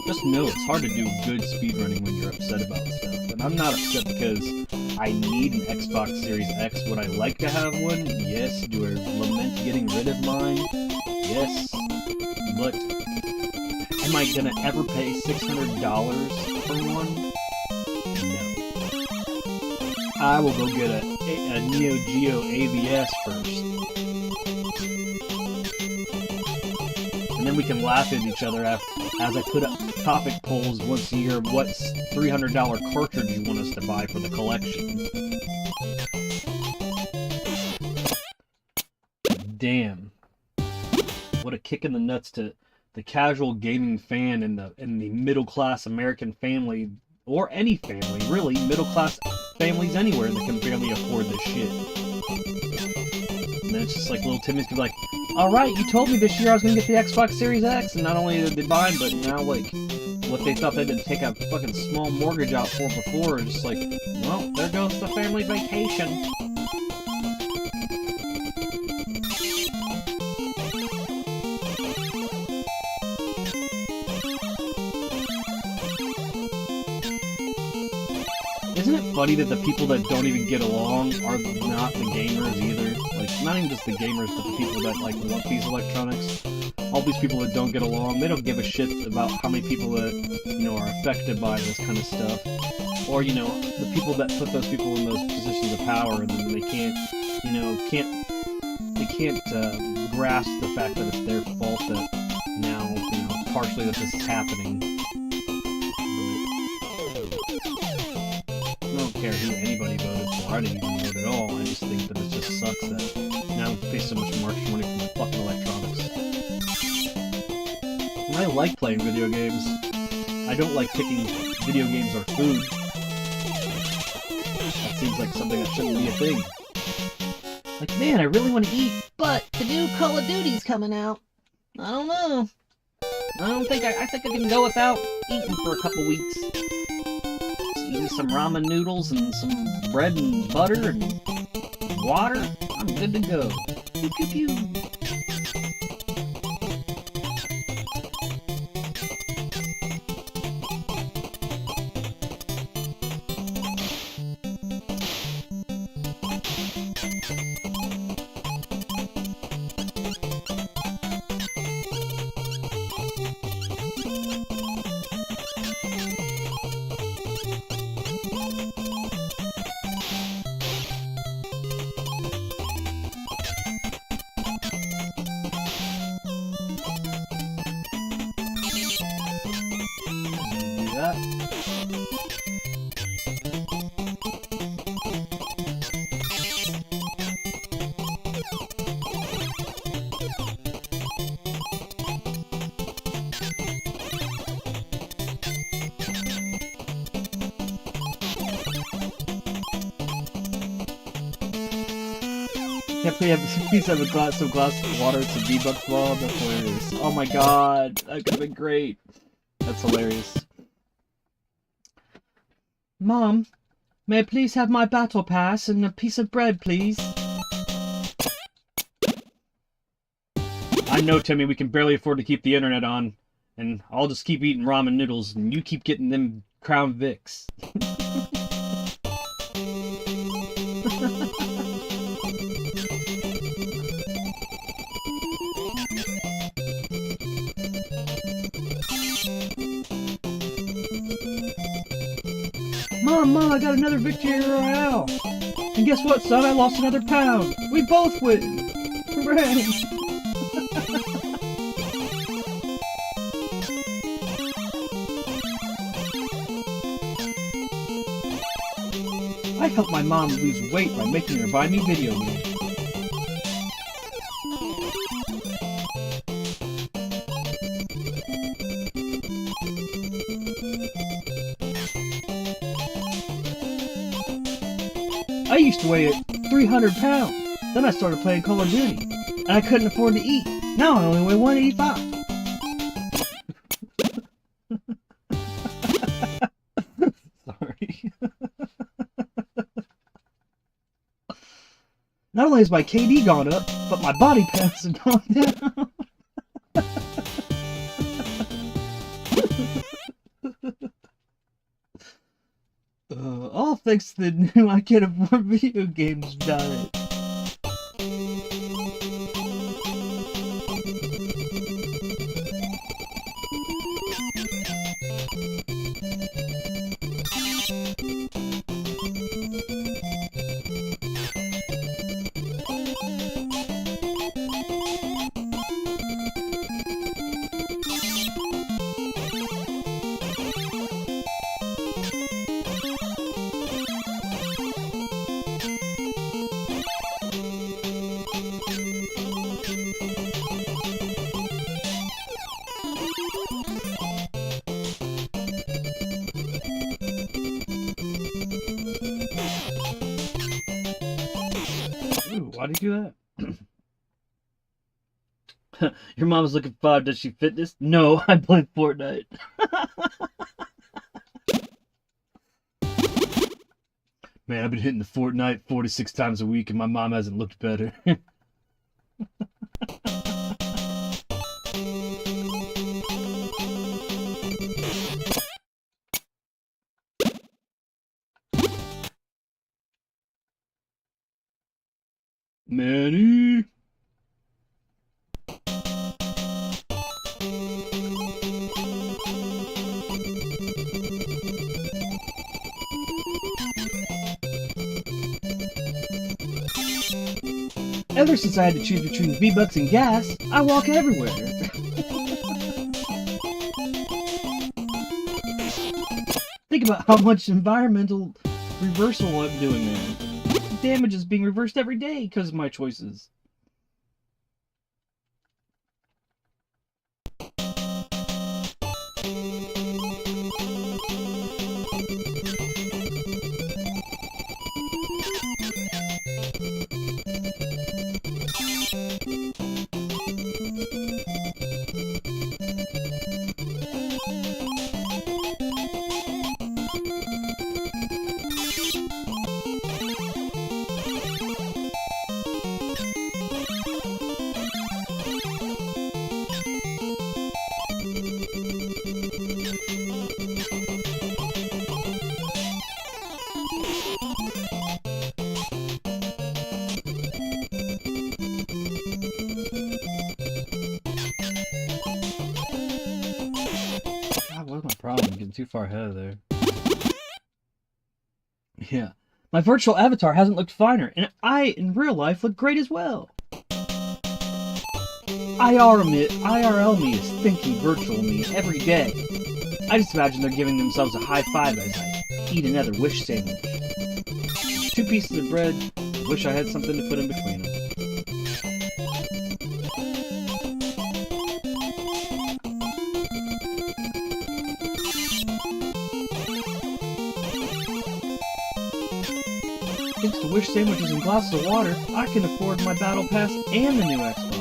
Just know it's hard to do good speedrunning when you're upset about stuff. And I'm not upset because I need an Xbox Series X. Would I like to have one? Yes. Do I lament getting rid of mine? Yes. But am I gonna ever pay $600 for one? No. I will go get a Neo Geo AVS first. And then we can laugh at each other as I put up topic polls once a year. What's $300 cartridge you want us to buy for the collection? Damn! What a kick in the nuts to the casual gaming fan and the middle class American family, or any family really, middle class families anywhere that can barely afford this shit. And then it's just like little Timmy's gonna be like, alright, you told me this year I was gonna get the Xbox Series X, and not only did they buy them, but now, like, what they thought they did take a fucking small mortgage out for before, just like, well, there goes the family vacation. Isn't it funny that the people that don't even get along are not the gamers either? Like, not even just the gamers, but the people that, like, want these electronics. All these people that don't get along, they don't give a shit about how many people that, you know, are affected by this kind of stuff. Or, you know, the people that put those people in those positions of power, and then they can't, you know, grasp the fact that it's their fault that now, you know, partially that this is happening. I don't care who anybody voted for. I didn't even vote at all. I just think that it just sucks that now we have to pay so much market money for fucking electronics. And I like playing video games. I don't like picking video games or food. That seems like something that shouldn't be a thing. Like, man, I really want to eat, but the new Call of Duty's coming out. I don't know. I think I can go without eating for a couple weeks. Eating some ramen noodles and some bread and butter and water, I'm good to go. Pew pew pew. Yeah, please have a glass of water to V-Bucks Bob. That's hilarious. Oh my god, that could have been great. That's hilarious. Mom, may I please have my battle pass and a piece of bread, please? I know, Timmy, we can barely afford to keep the internet on, and I'll just keep eating ramen noodles, and you keep getting them Crown Vicks. Mom, I got another victory royale. And guess what, son? I lost another pound. We both win. Hooray! I helped my mom lose weight by making her buy me video games. I used to weigh 300 pounds. Then I started playing Call of Duty, and I couldn't afford to eat. Now I only weigh 185. Sorry. Not only has my KD gone up, but my body parts have gone down. All thanks to the new I Can't Afford Video Games diet. Why'd he do that? Your mom's looking fine. Does she fitness? No, I play Fortnite. Man, I've been hitting the Fortnite 46 times a week and my mom hasn't looked better. Manny. Ever since I had to choose between V-Bucks and gas, I walk everywhere. Think about how much environmental reversal I'm doing there. Damage is being reversed every day because of my choices. Getting too far ahead of there. Yeah. My virtual avatar hasn't looked finer, and I, in real life, look great as well. IRL me is thinking virtual me every day. I just imagine they're giving themselves a high five as I eat another Wish sandwich. 2 pieces of bread. Wish I had something to put in between them. Thanks to Wish sandwiches and glasses of water, I can afford my Battle Pass and the new Xbox.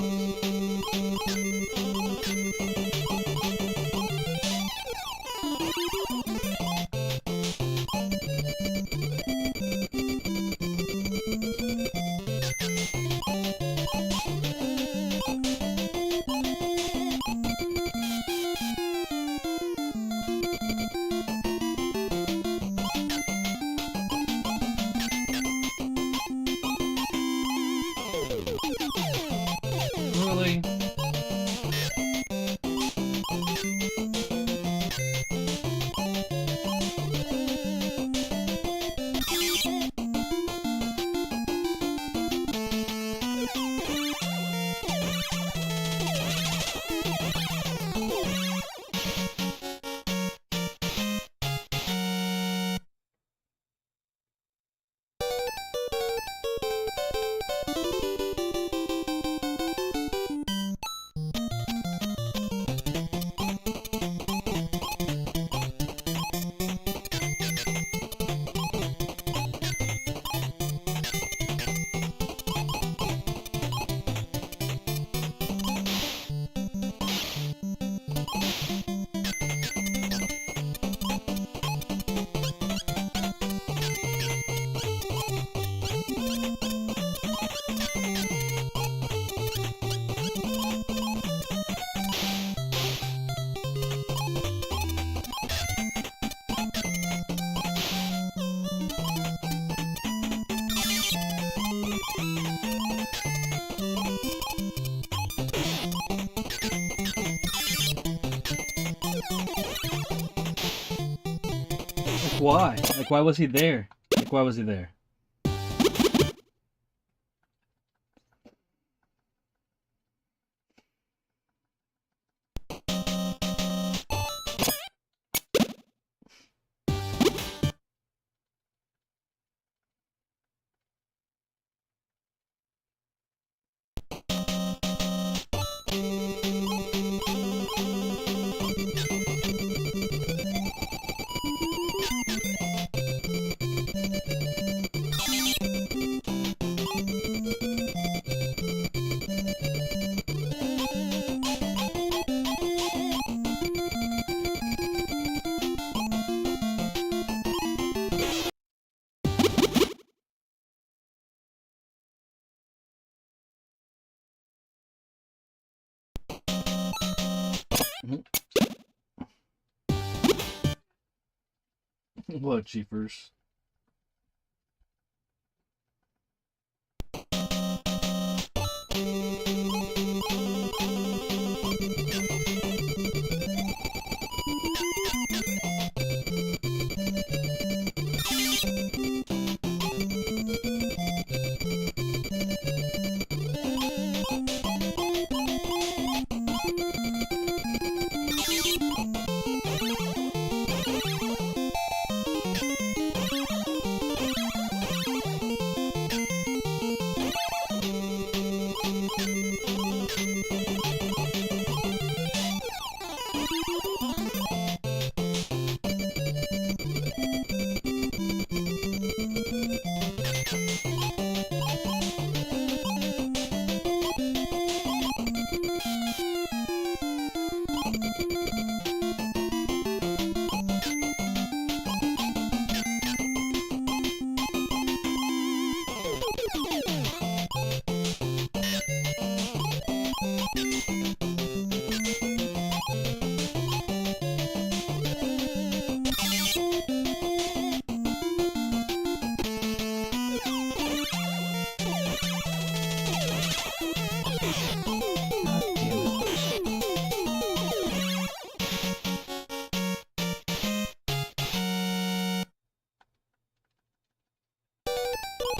why? Like, why was he there? Like, why was he there? What, Chiefers?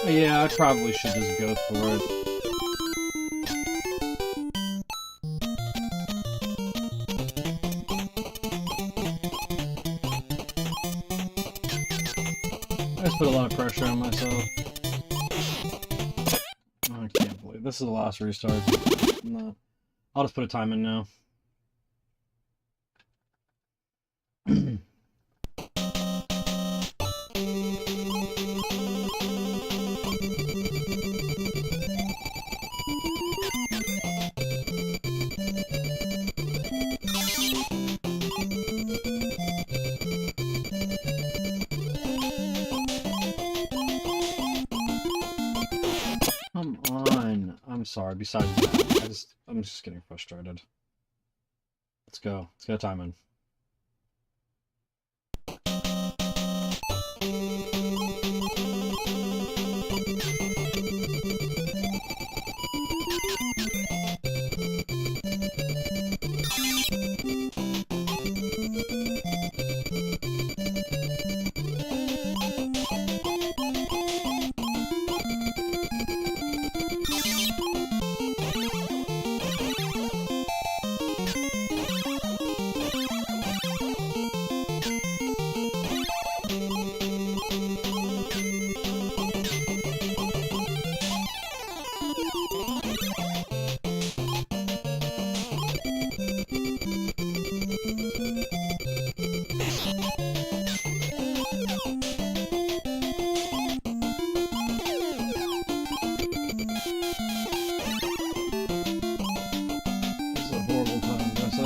Yeah, I probably should just go for it. I just put a lot of pressure on myself. I can't believe this is the last restart. No. I'll just put a time in now. Come on. I'm sorry. Besides that, I'm just getting frustrated. Let's go. Let's get a time in.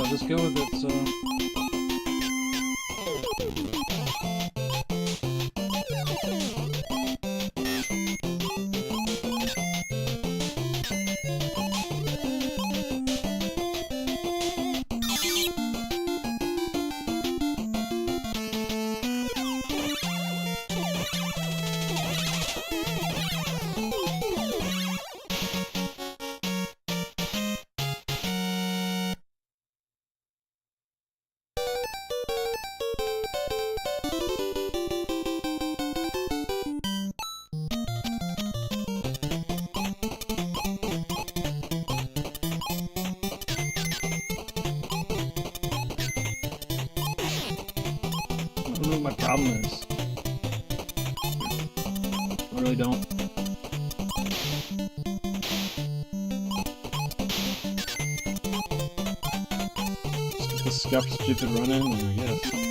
Just go with it, so... don't know what my problem is. I really don't. Just the scuff stupid running, I guess.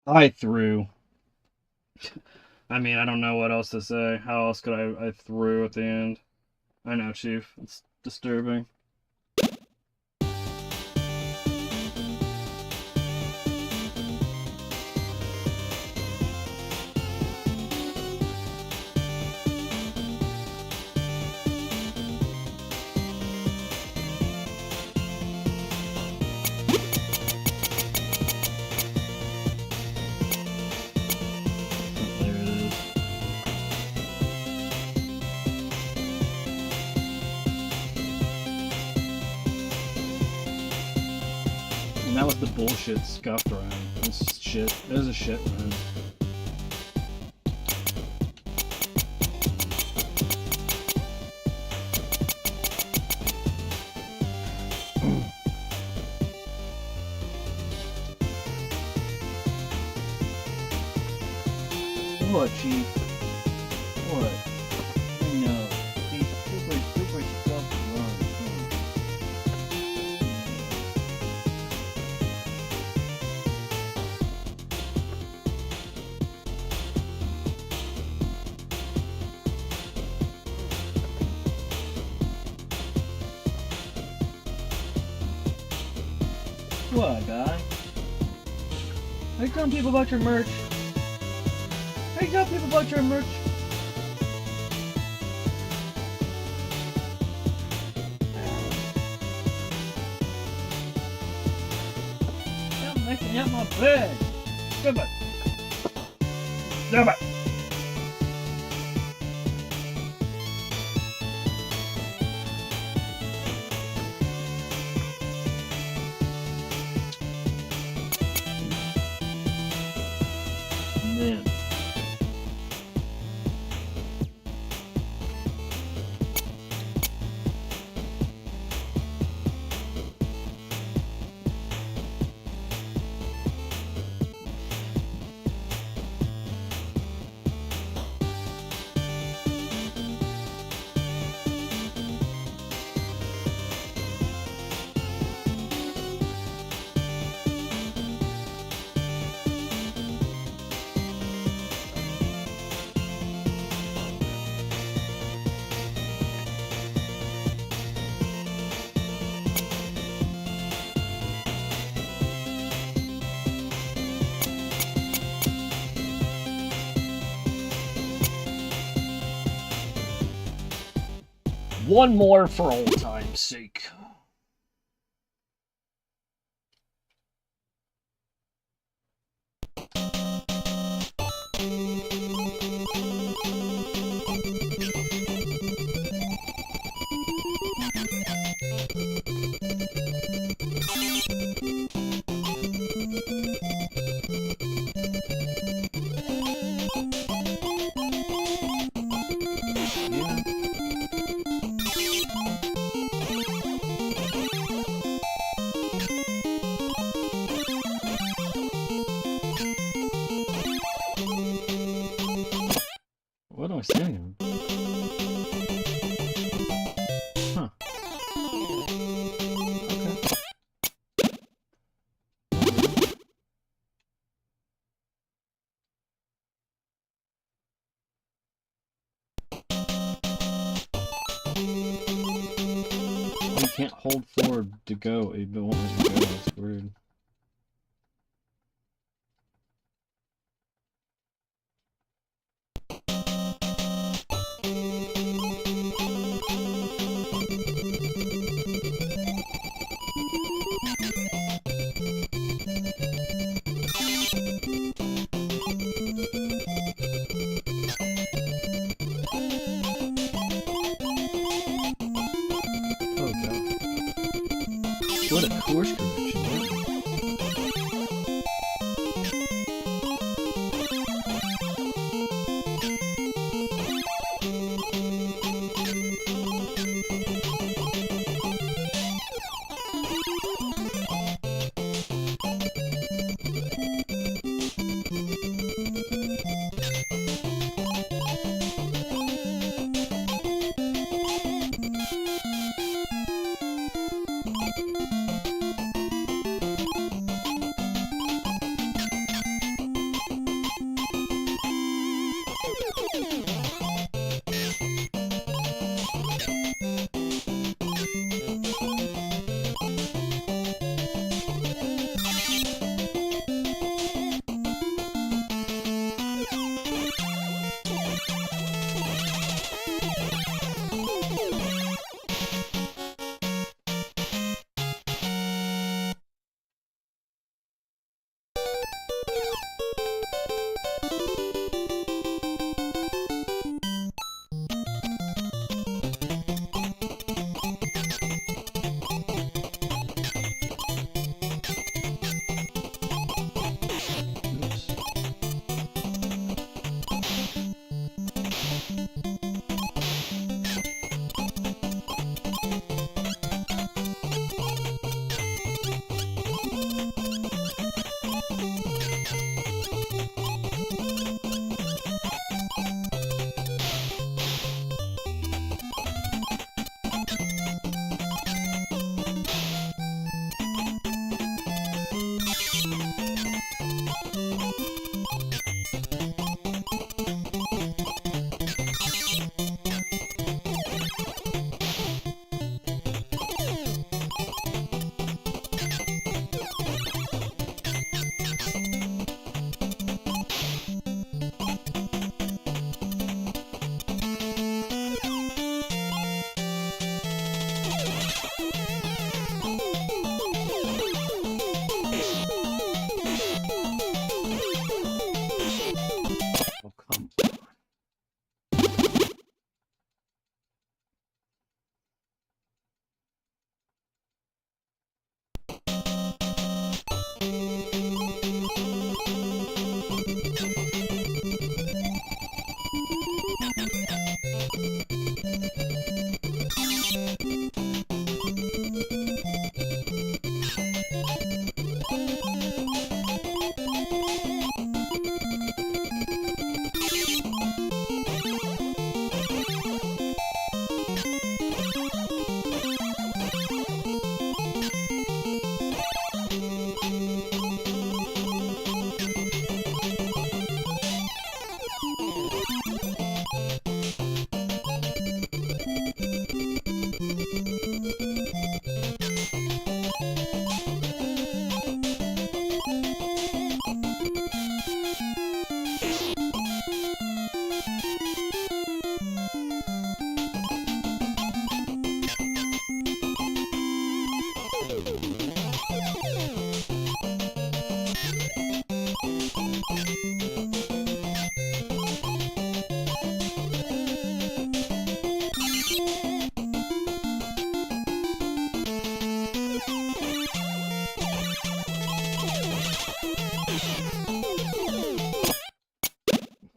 I threw. I mean, I don't know what else to say. How else could I threw at the end? I know, Chief. It's disturbing. There it is. And that was the bullshit scuffed around. This shit. It was a shit, man. What, Chief? What? I know. These super stuff run. What, guy? Are you telling people about your merch? Are you telling people about your merch? Stop messing up my bed! Stop it! Stop it! Man. One more for old time's sake. What am I saying? Huh. You can't hold forward to go. It won't let you go. It's weird. Oh god. What a course correction.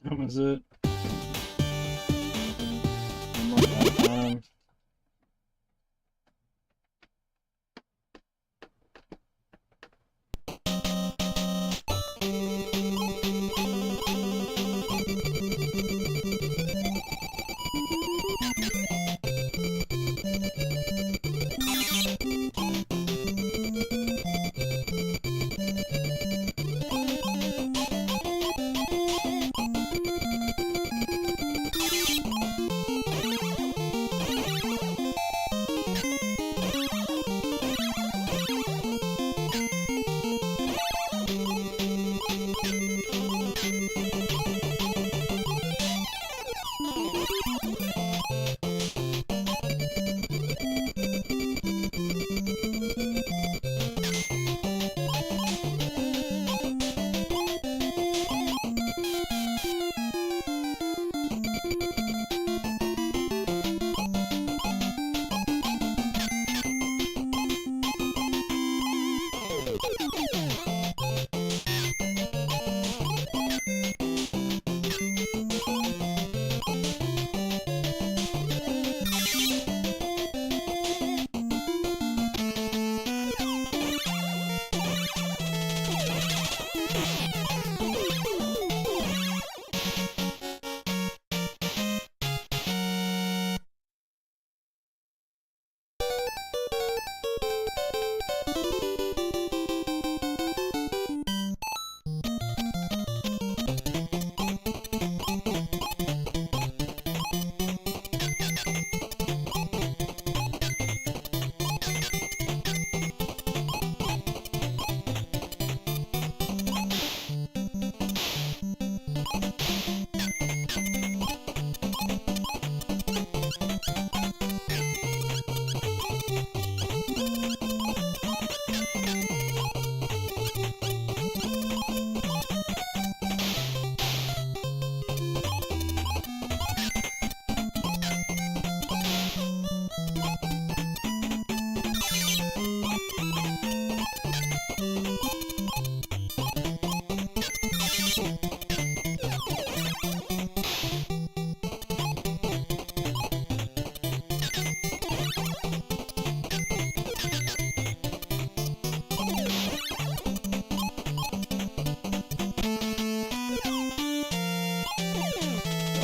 That was it. Almost out of time.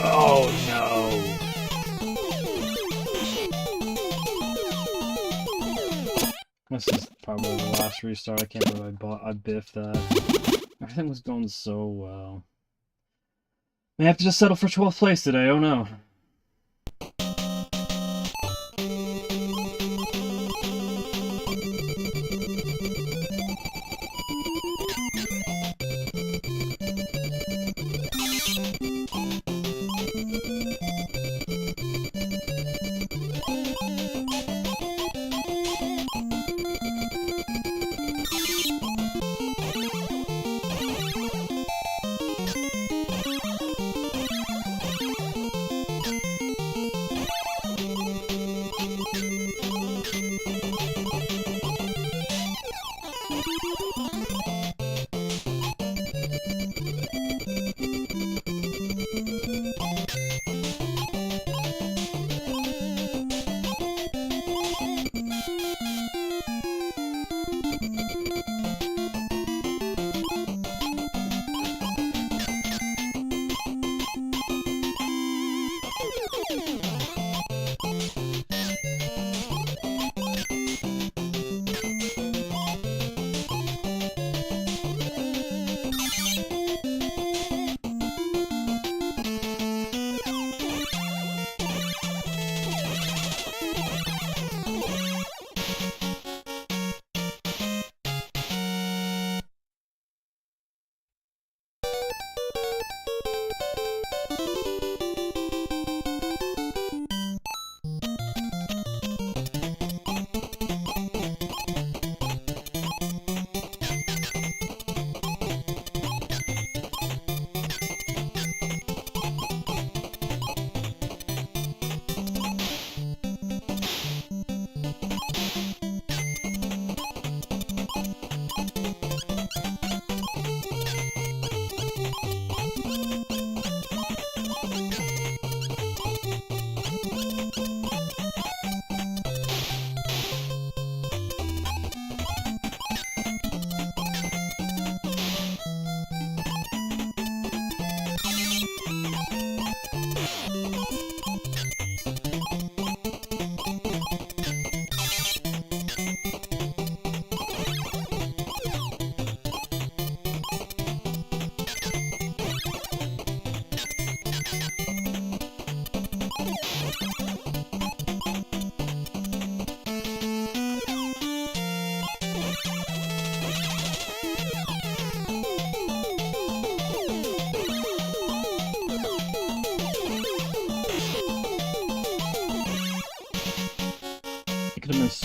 Oh no! This is probably the last restart. I can't believe I biffed that. Everything was going so well. May have to just settle for 12th place today. Oh no.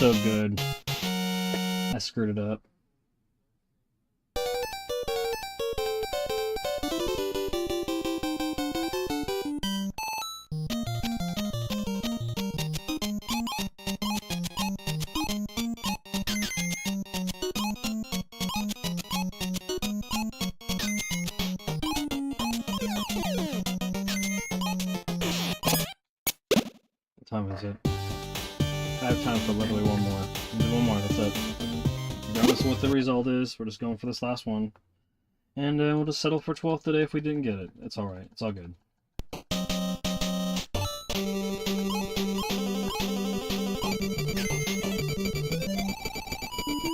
so good. I screwed it up. What time is it? I have time for literally one more. We'll do one more, that's it. Regardless of what the result is, we're just going for this last one. And we'll just settle for 12th today if we didn't get it. It's alright, it's all good.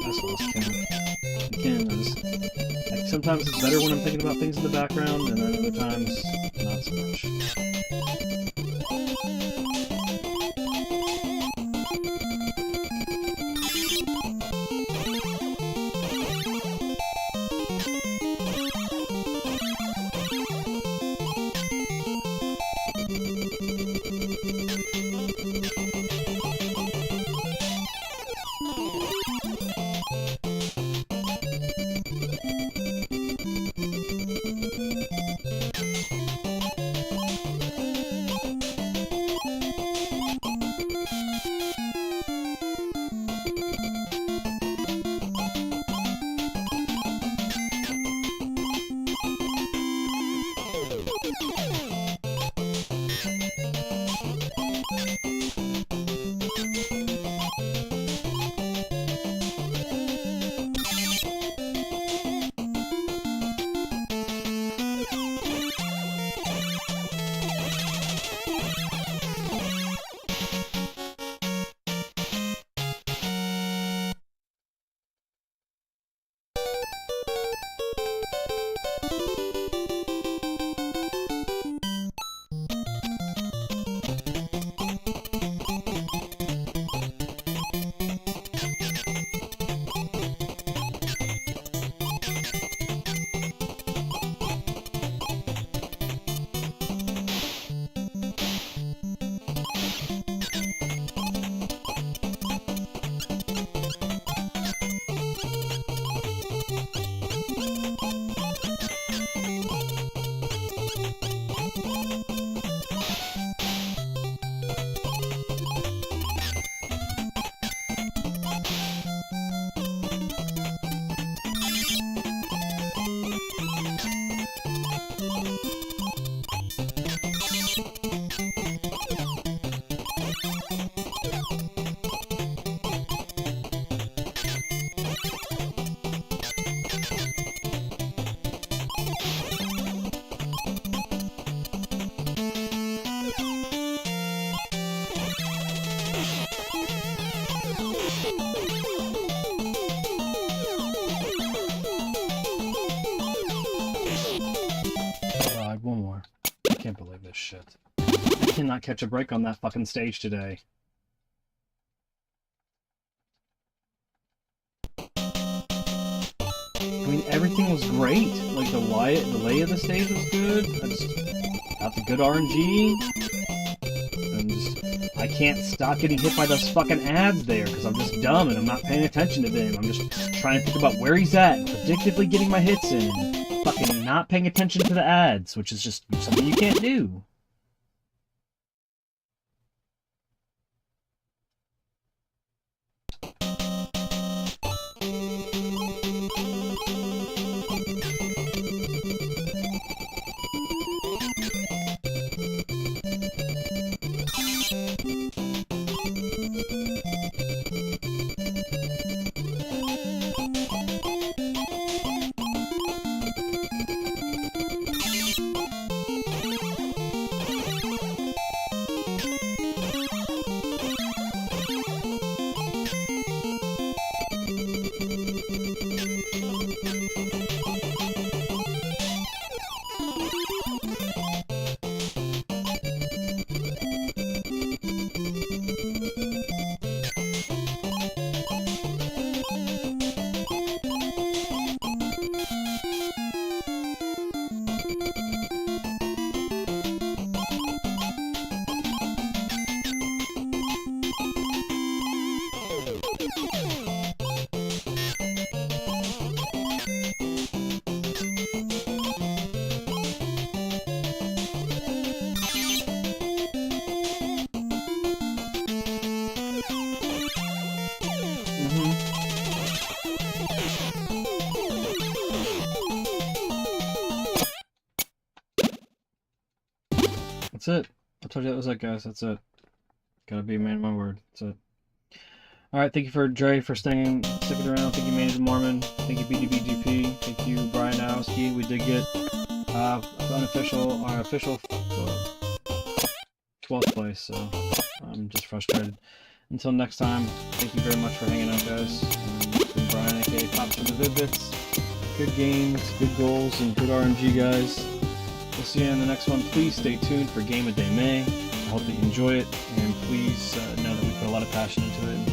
That's lost count. Again, like, sometimes it's better when I'm thinking about things in the background, and then other times, not so much. One more. I can't believe this shit. I cannot catch a break on that fucking stage today. I mean, everything was great. Like, the lay of the stage was good. I just got the good RNG. And I can't stop getting hit by those fucking ads there, because I'm just dumb and I'm not paying attention to them. I'm just trying to think about where he's at, and predictably getting my hits in, and fucking not paying attention to the ads, which is just something you can't do. That's it. I told you that was it, guys. That's it. Gotta be a man of my word. That's it. Alright, thank you for Dre for sticking around. Thank you, Manager Mormon. Thank you, BDBGP. Thank you, Brian Nowski. We did get our official 12th place, so I'm just frustrated. Until next time, thank you very much for hanging out, guys. It's been Brian, aka Pops for the Vid-Bits. Good games, good goals, and good RNG, guys. We'll see you in the next one. Please stay tuned for Game of Day May. I hope that you enjoy it, and please know that we put a lot of passion into it.